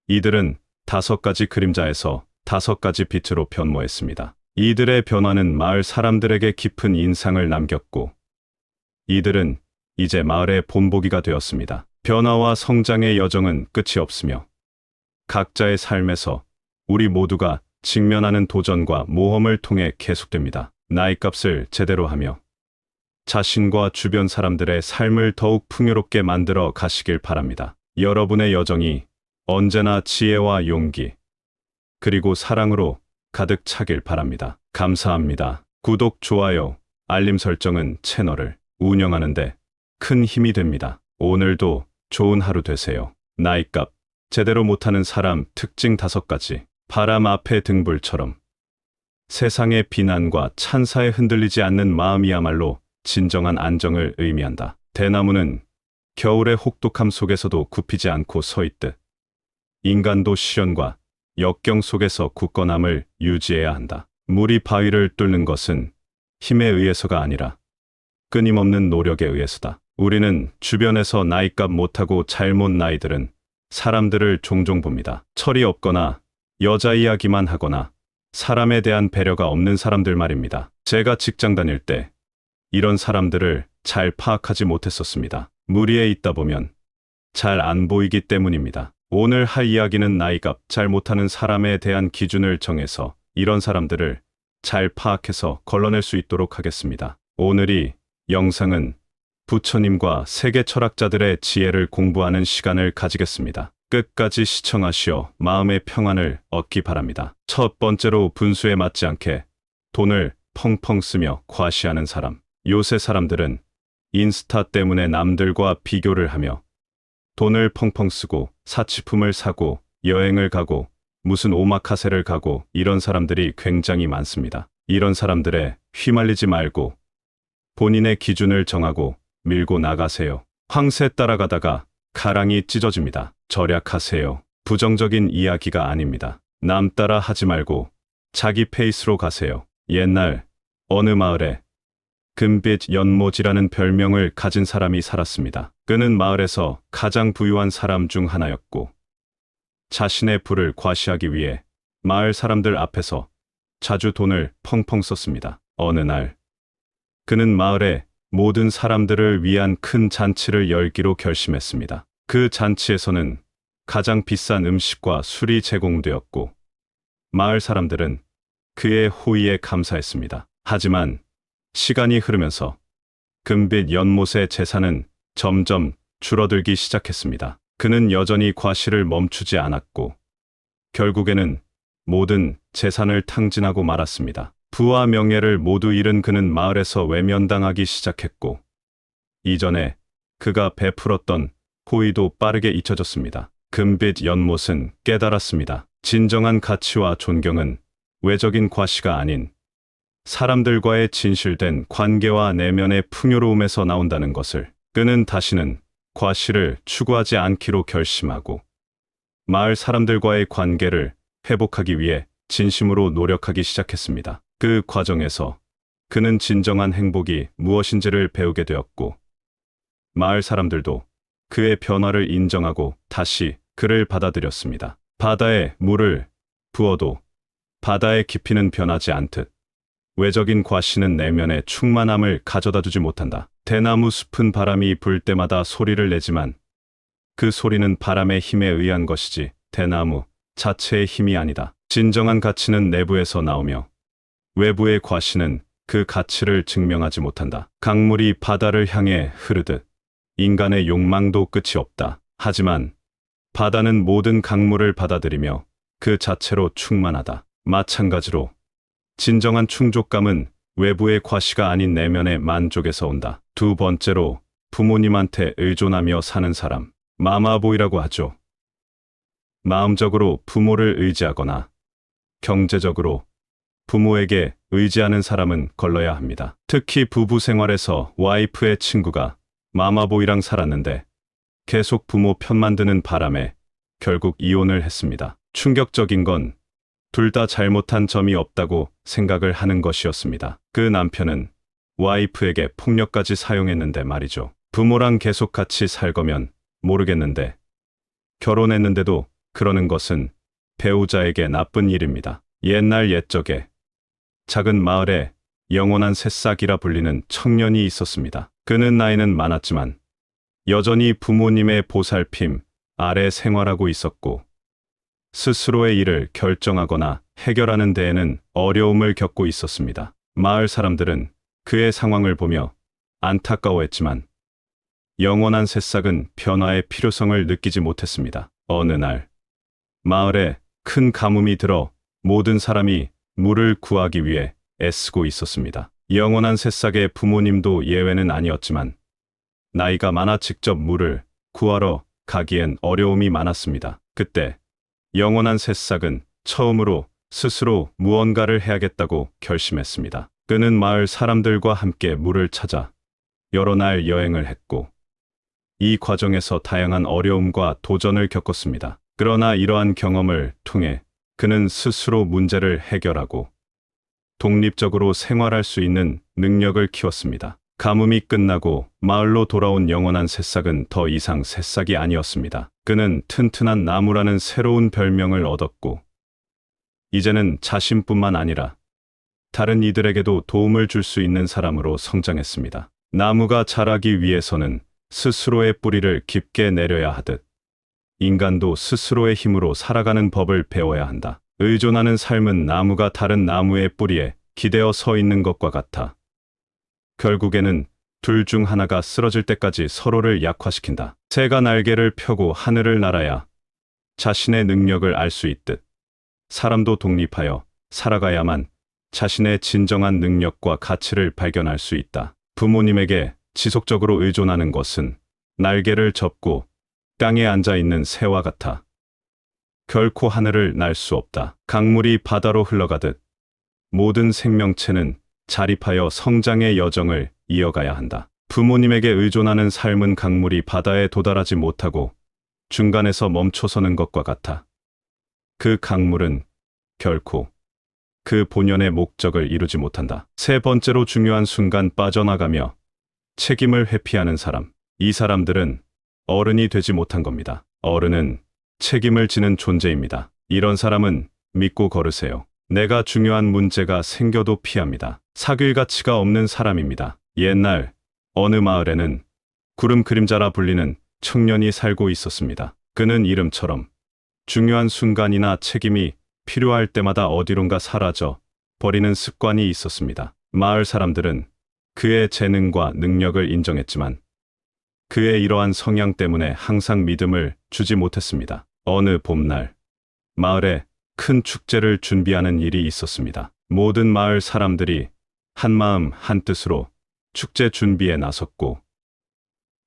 이들은 5가지 그림자에서 5가지 빛으로 변모했습니다. 이들의 변화는 마을 사람들에게 깊은 인상을 남겼고 이들은 이제 마을의 본보기가 되었습니다. 변화와 성장의 여정은 끝이 없으며 각자의 삶에서 우리 모두가 직면하는 도전과 모험을 통해 계속됩니다. 나이값을 제대로 하며 자신과 주변 사람들의 삶을 더욱 풍요롭게 만들어 가시길 바랍니다. 여러분의 여정이 언제나 지혜와 용기 그리고 사랑으로 가득 차길 바랍니다. 감사합니다. 구독, 좋아요, 알림 설정은 채널을 운영하는데 큰 힘이 됩니다. 오늘도 좋은 하루 되세요. 나이값 제대로 못하는 사람 특징 5가지. 바람 앞의 등불처럼 세상의 비난과 찬사에 흔들리지 않는 마음이야말로 진정한 안정을 의미한다. 대나무는 겨울의 혹독함 속에서도 굽히지 않고 서 있듯 인간도 시련과 역경 속에서 굳건함을 유지해야 한다. 물이 바위를 뚫는 것은 힘에 의해서가 아니라 끊임없는 노력에 의해서다. 우리는 주변에서 나이값 못하고 잘못 나이들은 사람들을 종종 봅니다. 철이 없거나 여자 이야기만 하거나 사람에 대한 배려가 없는 사람들 말입니다. 제가 직장 다닐 때 이런 사람들을 잘 파악하지 못했었습니다. 무리에 있다 보면 잘 안 보이기 때문입니다. 오늘 할 이야기는 나이값 잘 못하는 사람에 대한 기준을 정해서 이런 사람들을 잘 파악해서 걸러낼 수 있도록 하겠습니다. 오늘이 영상은 부처님과 세계 철학자들의 지혜를 공부하는 시간을 가지겠습니다. 끝까지 시청하시어 마음의 평안을 얻기 바랍니다. 첫 번째로 분수에 맞지 않게 돈을 펑펑 쓰며 과시하는 사람. 요새 사람들은 인스타 때문에 남들과 비교를 하며 돈을 펑펑 쓰고 사치품을 사고 여행을 가고 무슨 오마카세를 가고 이런 사람들이 굉장히 많습니다. 이런 사람들에 휘말리지 말고 본인의 기준을 정하고 밀고 나가세요. 황새 따라가다가 가랑이 찢어집니다. 절약하세요. 부정적인 이야기가 아닙니다. 남 따라 하지 말고 자기 페이스로 가세요. 옛날 어느 마을에 금빛 연못이라는 별명을 가진 사람이 살았습니다. 그는 마을에서 가장 부유한 사람 중 하나였고 자신의 부를 과시하기 위해 마을 사람들 앞에서 자주 돈을 펑펑 썼습니다. 어느 날 그는 마을의 모든 사람들을 위한 큰 잔치를 열기로 결심했습니다. 그 잔치에서는 가장 비싼 음식과 술이 제공되었고 마을 사람들은 그의 호의에 감사했습니다. 하지만 시간이 흐르면서 금빛 연못의 재산은 점점 줄어들기 시작했습니다. 그는 여전히 과시를 멈추지 않았고 결국에는 모든 재산을 탕진하고 말았습니다. 부와 명예를 모두 잃은 그는 마을에서 외면당하기 시작했고 이전에 그가 베풀었던 호의도 빠르게 잊혀졌습니다. 금빛 연못은 깨달았습니다. 진정한 가치와 존경은 외적인 과시가 아닌 사람들과의 진실된 관계와 내면의 풍요로움에서 나온다는 것을. 그는 다시는 과시를 추구하지 않기로 결심하고 마을 사람들과의 관계를 회복하기 위해 진심으로 노력하기 시작했습니다. 그 과정에서 그는 진정한 행복이 무엇인지를 배우게 되었고 마을 사람들도 그의 변화를 인정하고 다시 그를 받아들였습니다. 바다에 물을 부어도 바다의 깊이는 변하지 않듯 외적인 과시는 내면의 충만함을 가져다 주지 못한다. 대나무 숲은 바람이 불 때마다 소리를 내지만 그 소리는 바람의 힘에 의한 것이지 대나무 자체의 힘이 아니다. 진정한 가치는 내부에서 나오며 외부의 과시는 그 가치를 증명하지 못한다. 강물이 바다를 향해 흐르듯 인간의 욕망도 끝이 없다. 하지만 바다는 모든 강물을 받아들이며 그 자체로 충만하다. 마찬가지로 진정한 충족감은 외부의 과시가 아닌 내면의 만족에서 온다. 두 번째로 부모님한테 의존하며 사는 사람, 마마보이라고 하죠. 마음적으로 부모를 의지하거나 경제적으로 부모에게 의지하는 사람은 걸러야 합니다. 특히 부부 생활에서 와이프의 친구가 마마보이랑 살았는데 계속 부모 편만 드는 바람에 결국 이혼을 했습니다. 충격적인 건 둘 다 잘못한 점이 없다고 생각을 하는 것이었습니다. 그 남편은 와이프에게 폭력까지 사용했는데 말이죠. 부모랑 계속 같이 살 거면 모르겠는데 결혼했는데도 그러는 것은 배우자에게 나쁜 일입니다. 옛날 옛적에 작은 마을에 영원한 새싹이라 불리는 청년이 있었습니다. 그는 나이는 많았지만 여전히 부모님의 보살핌 아래 생활하고 있었고 스스로의 일을 결정하거나 해결하는 데에는 어려움을 겪고 있었습니다. 마을 사람들은 그의 상황을 보며 안타까워했지만 영원한 새싹은 변화의 필요성을 느끼지 못했습니다. 어느 날 마을에 큰 가뭄이 들어 모든 사람이 물을 구하기 위해 애쓰고 있었습니다. 영원한 새싹의 부모님도 예외는 아니었지만 나이가 많아 직접 물을 구하러 가기엔 어려움이 많았습니다. 그때 영원한 새싹은 처음으로 스스로 무언가를 해야겠다고 결심했습니다. 그는 마을 사람들과 함께 물을 찾아 여러 날 여행을 했고 이 과정에서 다양한 어려움과 도전을 겪었습니다. 그러나 이러한 경험을 통해 그는 스스로 문제를 해결하고 독립적으로 생활할 수 있는 능력을 키웠습니다. 가뭄이 끝나고 마을로 돌아온 영원한 새싹은 더 이상 새싹이 아니었습니다. 그는 튼튼한 나무라는 새로운 별명을 얻었고 이제는 자신뿐만 아니라 다른 이들에게도 도움을 줄 수 있는 사람으로 성장했습니다. 나무가 자라기 위해서는 스스로의 뿌리를 깊게 내려야 하듯 인간도 스스로의 힘으로 살아가는 법을 배워야 한다. 의존하는 삶은 나무가 다른 나무의 뿌리에 기대어 서 있는 것과 같아 결국에는 둘 중 하나가 쓰러질 때까지 서로를 약화시킨다. 새가 날개를 펴고 하늘을 날아야 자신의 능력을 알 수 있듯 사람도 독립하여 살아가야만 자신의 진정한 능력과 가치를 발견할 수 있다. 부모님에게 지속적으로 의존하는 것은 날개를 접고 땅에 앉아 있는 새와 같아 결코 하늘을 날 수 없다. 강물이 바다로 흘러가듯 모든 생명체는 자립하여 성장의 여정을 이어가야 한다. 부모님에게 의존하는 삶은 강물이 바다에 도달하지 못하고 중간에서 멈춰서는 것과 같아 그 강물은 결코 그 본연의 목적을 이루지 못한다. 세 번째로 중요한 순간 빠져나가며 책임을 회피하는 사람. 이 사람들은 어른이 되지 못한 겁니다. 어른은 책임을 지는 존재입니다. 이런 사람은 믿고 걸으세요. 내가 중요한 문제가 생겨도 피합니다. 사귈 가치가 없는 사람입니다. 옛날 어느 마을에는 구름 그림자라 불리는 청년이 살고 있었습니다. 그는 이름처럼 중요한 순간이나 책임이 필요할 때마다 어디론가 사라져 버리는 습관이 있었습니다. 마을 사람들은 그의 재능과 능력을 인정했지만 그의 이러한 성향 때문에 항상 믿음을 주지 못했습니다. 어느 봄날 마을에 큰 축제를 준비하는 일이 있었습니다. 모든 마을 사람들이 한마음 한뜻으로 축제 준비에 나섰고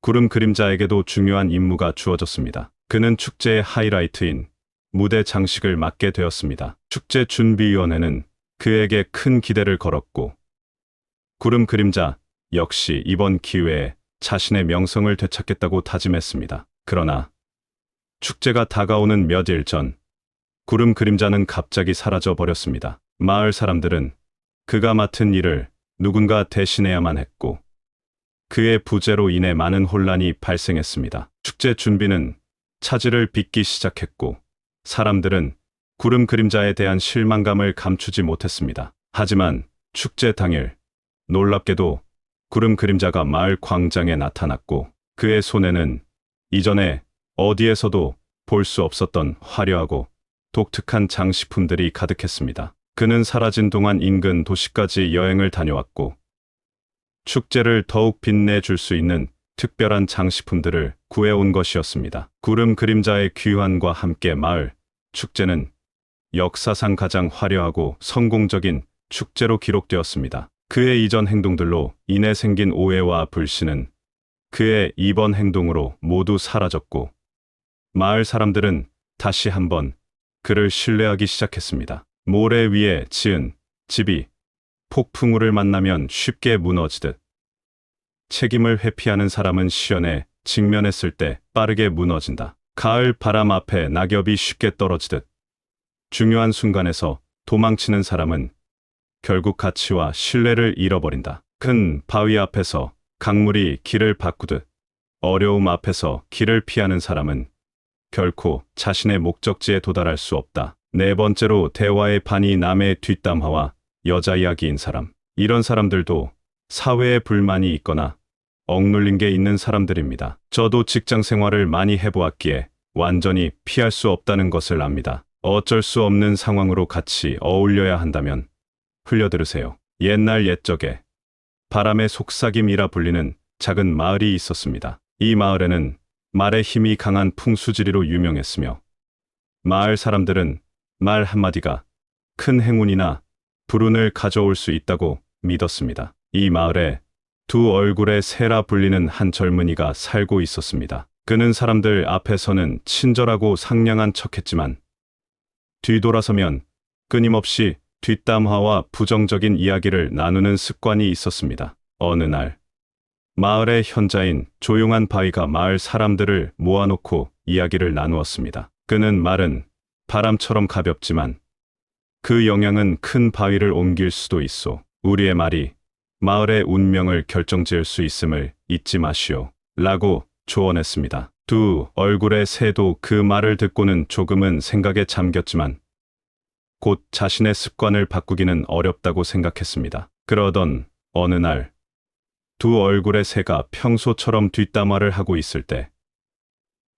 구름 그림자에게도 중요한 임무가 주어졌습니다. 그는 축제의 하이라이트인 무대 장식을 맡게 되었습니다. 축제 준비위원회는 그에게 큰 기대를 걸었고 구름 그림자 역시 이번 기회에 자신의 명성을 되찾겠다고 다짐했습니다. 그러나 축제가 다가오는 몇 일 전 구름 그림자는 갑자기 사라져 버렸습니다. 마을 사람들은 그가 맡은 일을 누군가 대신해야만 했고 그의 부재로 인해 많은 혼란이 발생했습니다. 축제 준비는 차질을 빚기 시작했고 사람들은 구름 그림자에 대한 실망감을 감추지 못했습니다. 하지만 축제 당일 놀랍게도 구름 그림자가 마을 광장에 나타났고 그의 손에는 이전에 어디에서도 볼 수 없었던 화려하고 독특한 장식품들이 가득했습니다. 그는 사라진 동안 인근 도시까지 여행을 다녀왔고 축제를 더욱 빛내줄 수 있는 특별한 장식품들을 구해온 것이었습니다. 구름 그림자의 귀환과 함께 마을 축제는 역사상 가장 화려하고 성공적인 축제로 기록되었습니다. 그의 이전 행동들로 인해 생긴 오해와 불신은 그의 이번 행동으로 모두 사라졌고 마을 사람들은 다시 한번 그를 신뢰하기 시작했습니다. 모래 위에 지은 집이 폭풍우를 만나면 쉽게 무너지듯 책임을 회피하는 사람은 시련에 직면했을 때 빠르게 무너진다. 가을 바람 앞에 낙엽이 쉽게 떨어지듯 중요한 순간에서 도망치는 사람은 결국 가치와 신뢰를 잃어버린다. 큰 바위 앞에서 강물이 길을 바꾸듯 어려움 앞에서 길을 피하는 사람은 결코 자신의 목적지에 도달할 수 없다. 네 번째로 대화의 반이 남의 뒷담화와 여자 이야기인 사람. 이런 사람들도 사회에 불만이 있거나 억눌린 게 있는 사람들입니다. 저도 직장 생활을 많이 해보았기에 완전히 피할 수 없다는 것을 압니다. 어쩔 수 없는 상황으로 같이 어울려야 한다면 흘려들으세요. 옛날 옛적에 바람의 속삭임이라 불리는 작은 마을이 있었습니다. 이 마을에는 말의 힘이 강한 풍수지리로 유명했으며 마을 사람들은 말 한마디가 큰 행운이나 불운을 가져올 수 있다고 믿었습니다. 이 마을에 두 얼굴의 새라 불리는 한 젊은이가 살고 있었습니다. 그는 사람들 앞에서는 친절하고 상냥한 척했지만 뒤돌아서면 끊임없이 뒷담화와 부정적인 이야기를 나누는 습관이 있었습니다. 어느 날 마을의 현자인 조용한 바위가 마을 사람들을 모아놓고 이야기를 나누었습니다. 그는 말은 바람처럼 가볍지만 그 영향은 큰 바위를 옮길 수도 있소. 우리의 말이 마을의 운명을 결정지을 수 있음을 잊지 마시오. 라고 조언했습니다. 두 얼굴의 새도 그 말을 듣고는 조금은 생각에 잠겼지만 곧 자신의 습관을 바꾸기는 어렵다고 생각했습니다. 그러던 어느 날 두 얼굴의 새가 평소처럼 뒷담화를 하고 있을 때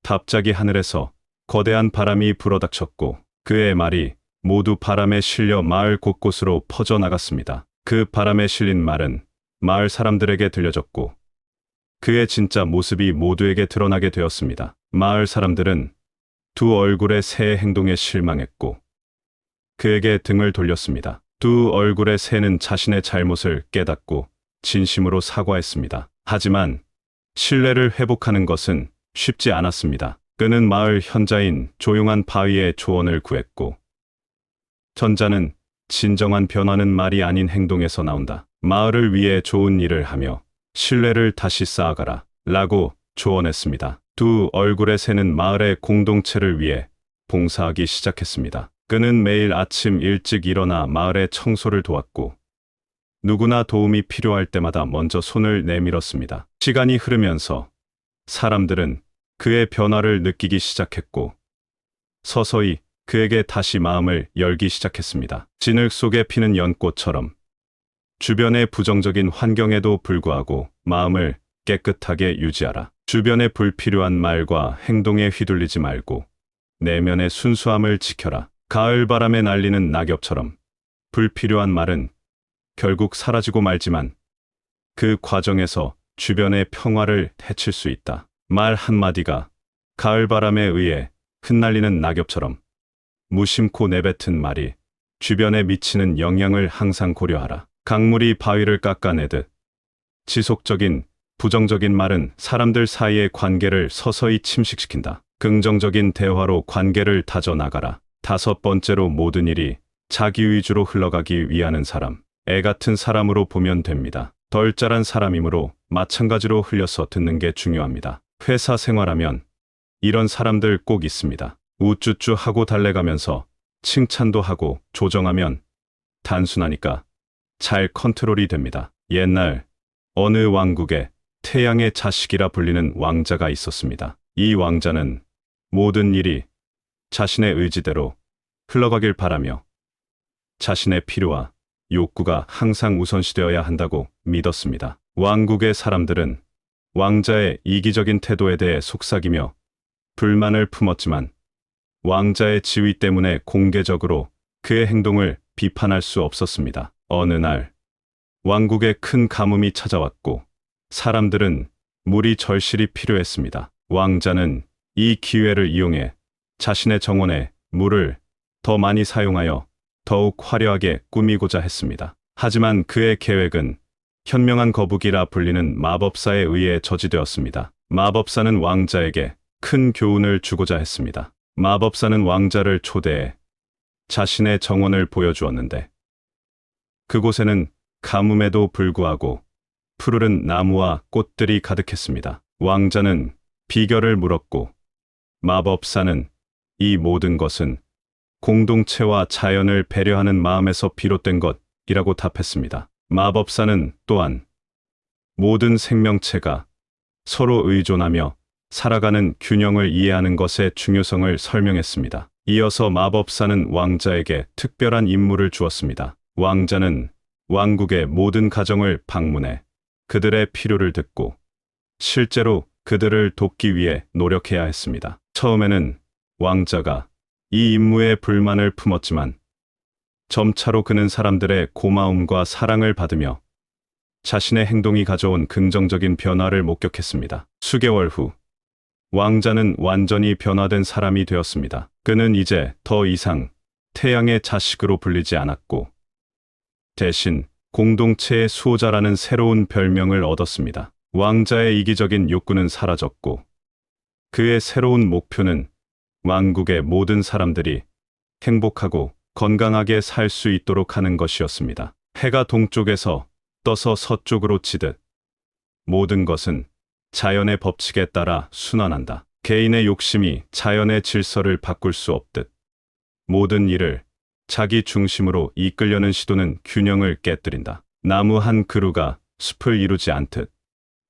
갑자기 하늘에서 거대한 바람이 불어닥쳤고 그의 말이 모두 바람에 실려 마을 곳곳으로 퍼져나갔습니다. 그 바람에 실린 말은 마을 사람들에게 들려졌고 그의 진짜 모습이 모두에게 드러나게 되었습니다. 마을 사람들은 두 얼굴의 새의 행동에 실망했고 그에게 등을 돌렸습니다. 두 얼굴의 새는 자신의 잘못을 깨닫고 진심으로 사과했습니다. 하지만 신뢰를 회복하는 것은 쉽지 않았습니다. 그는 마을 현자인 조용한 바위의 조언을 구했고 전자는 진정한 변화는 말이 아닌 행동에서 나온다. 마을을 위해 좋은 일을 하며 신뢰를 다시 쌓아가라 라고 조언했습니다. 두 얼굴의 새는 마을의 공동체를 위해 봉사하기 시작했습니다. 그는 매일 아침 일찍 일어나 마을의 청소를 도왔고 누구나 도움이 필요할 때마다 먼저 손을 내밀었습니다. 시간이 흐르면서 사람들은 그의 변화를 느끼기 시작했고 서서히 그에게 다시 마음을 열기 시작했습니다. 진흙 속에 피는 연꽃처럼 주변의 부정적인 환경에도 불구하고 마음을 깨끗하게 유지하라. 주변의 불필요한 말과 행동에 휘둘리지 말고 내면의 순수함을 지켜라. 가을 바람에 날리는 낙엽처럼 불필요한 말은 결국 사라지고 말지만 그 과정에서 주변의 평화를 해칠 수 있다. 말 한마디가 가을 바람에 의해 흩날리는 낙엽처럼 무심코 내뱉은 말이 주변에 미치는 영향을 항상 고려하라. 강물이 바위를 깎아내듯 지속적인 부정적인 말은 사람들 사이의 관계를 서서히 침식시킨다. 긍정적인 대화로 관계를 다져나가라. 다섯 번째로 모든 일이 자기 위주로 흘러가기 위하는 사람. 애 같은 사람으로 보면 됩니다. 덜 자란 사람이므로 마찬가지로 흘려서 듣는 게 중요합니다. 회사 생활하면 이런 사람들 꼭 있습니다. 우쭈쭈 하고 달래가면서 칭찬도 하고 조정하면 단순하니까 잘 컨트롤이 됩니다. 옛날 어느 왕국에 태양의 자식이라 불리는 왕자가 있었습니다. 이 왕자는 모든 일이 자신의 의지대로 흘러가길 바라며 자신의 필요와 욕구가 항상 우선시되어야 한다고 믿었습니다. 왕국의 사람들은 왕자의 이기적인 태도에 대해 속삭이며 불만을 품었지만 왕자의 지위 때문에 공개적으로 그의 행동을 비판할 수 없었습니다. 어느 날 왕국에 큰 가뭄이 찾아왔고 사람들은 물이 절실히 필요했습니다. 왕자는 이 기회를 이용해 자신의 정원에 물을 더 많이 사용하여 더욱 화려하게 꾸미고자 했습니다. 하지만 그의 계획은 현명한 거북이라 불리는 마법사에 의해 저지되었습니다. 마법사는 왕자에게 큰 교훈을 주고자 했습니다. 마법사는 왕자를 초대해 자신의 정원을 보여주었는데 그곳에는 가뭄에도 불구하고 푸르른 나무와 꽃들이 가득했습니다. 왕자는 비결을 물었고 마법사는 이 모든 것은 공동체와 자연을 배려하는 마음에서 비롯된 것이라고 답했습니다. 마법사는 또한 모든 생명체가 서로 의존하며 살아가는 균형을 이해하는 것의 중요성을 설명했습니다. 이어서 마법사는 왕자에게 특별한 임무를 주었습니다. 왕자는 왕국의 모든 가정을 방문해 그들의 필요를 듣고 실제로 그들을 돕기 위해 노력해야 했습니다. 처음에는 왕자가 이 임무에 불만을 품었지만 점차로 그는 사람들의 고마움과 사랑을 받으며 자신의 행동이 가져온 긍정적인 변화를 목격했습니다. 수개월 후 왕자는 완전히 변화된 사람이 되었습니다. 그는 이제 더 이상 태양의 자식으로 불리지 않았고 대신 공동체의 수호자라는 새로운 별명을 얻었습니다. 왕자의 이기적인 욕구는 사라졌고 그의 새로운 목표는 왕국의 모든 사람들이 행복하고 건강하게 살 수 있도록 하는 것이었습니다. 해가 동쪽에서 떠서 서쪽으로 치듯 모든 것은 자연의 법칙에 따라 순환한다. 개인의 욕심이 자연의 질서를 바꿀 수 없듯 모든 일을 자기 중심으로 이끌려는 시도는 균형을 깨뜨린다. 나무 한 그루가 숲을 이루지 않듯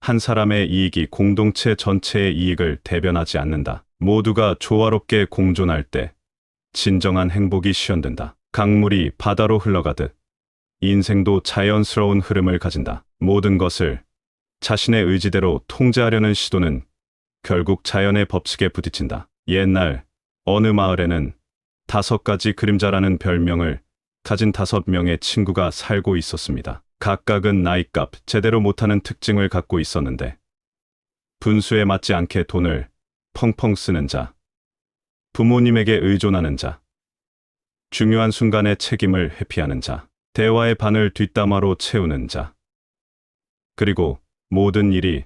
한 사람의 이익이 공동체 전체의 이익을 대변하지 않는다. 모두가 조화롭게 공존할 때 진정한 행복이 실현된다. 강물이 바다로 흘러가듯 인생도 자연스러운 흐름을 가진다. 모든 것을 자신의 의지대로 통제하려는 시도는 결국 자연의 법칙에 부딪힌다. 옛날 어느 마을에는 5가지 그림자라는 별명을 가진 5명의 친구가 살고 있었습니다. 각각은 나이값 제대로 못하는 특징을 갖고 있었는데 분수에 맞지 않게 돈을 펑펑 쓰는 자, 부모님에게 의존하는 자, 중요한 순간에 책임을 회피하는 자, 대화의 반을 뒷담화로 채우는 자, 그리고 모든 일이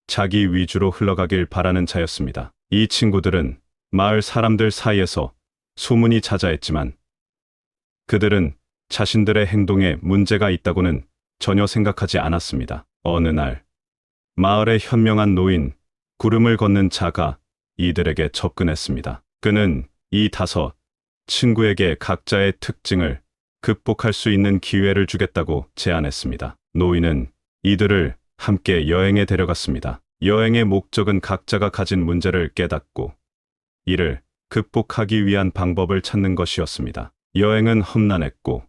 자기 위주로 흘러가길 바라는 자였습니다. 이 친구들은 마을 사람들 사이에서 소문이 자자했지만 그들은 자신들의 행동에 문제가 있다고는 전혀 생각하지 않았습니다. 어느 날 마을의 현명한 노인 구름을 걷는 자가 이들에게 접근했습니다. 그는 이 5 친구에게 각자의 특징을 극복할 수 있는 기회를 주겠다고 제안했습니다. 노인은 이들을 함께 여행에 데려갔습니다. 여행의 목적은 각자가 가진 문제를 깨닫고 이를 극복하기 위한 방법을 찾는 것이었습니다. 여행은 험난했고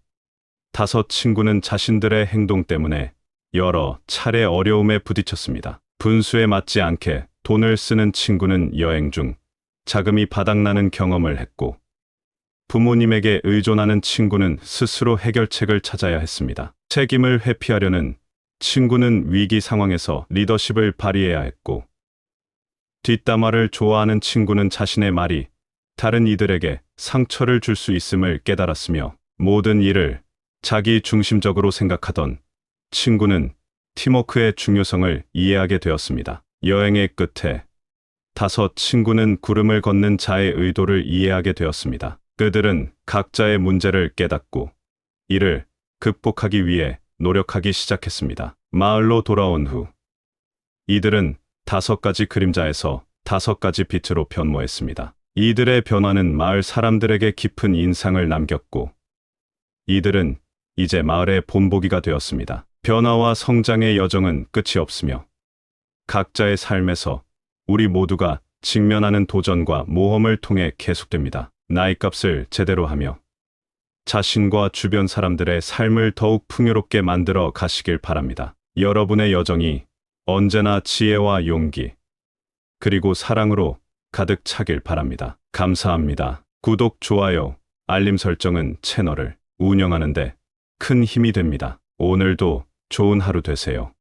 5 친구는 자신들의 행동 때문에 여러 차례 어려움에 부딪혔습니다. 분수에 맞지 않게 돈을 쓰는 친구는 여행 중 자금이 바닥나는 경험을 했고 부모님에게 의존하는 친구는 스스로 해결책을 찾아야 했습니다. 책임을 회피하려는 친구는 위기 상황에서 리더십을 발휘해야 했고 뒷담화를 좋아하는 친구는 자신의 말이 다른 이들에게 상처를 줄 수 있음을 깨달았으며 모든 일을 자기 중심적으로 생각하던 친구는 팀워크의 중요성을 이해하게 되었습니다. 여행의 끝에 5 친구는 구름을 걷는 자의 의도를 이해하게 되었습니다. 그들은 각자의 문제를 깨닫고 이를 극복하기 위해 노력하기 시작했습니다. 마을로 돌아온 후 이들은 5가지 그림자에서 5가지 빛으로 변모했습니다. 이들의 변화는 마을 사람들에게 깊은 인상을 남겼고 이들은 이제 마을의 본보기가 되었습니다. 변화와 성장의 여정은 끝이 없으며 각자의 삶에서 우리 모두가 직면하는 도전과 모험을 통해 계속됩니다. 나이값을 제대로 하며 자신과 주변 사람들의 삶을 더욱 풍요롭게 만들어 가시길 바랍니다. 여러분의 여정이 언제나 지혜와 용기, 그리고 사랑으로 가득 차길 바랍니다. 감사합니다. 구독, 좋아요, 알림 설정은 채널을 운영하는데 큰 힘이 됩니다. 오늘도 좋은 하루 되세요.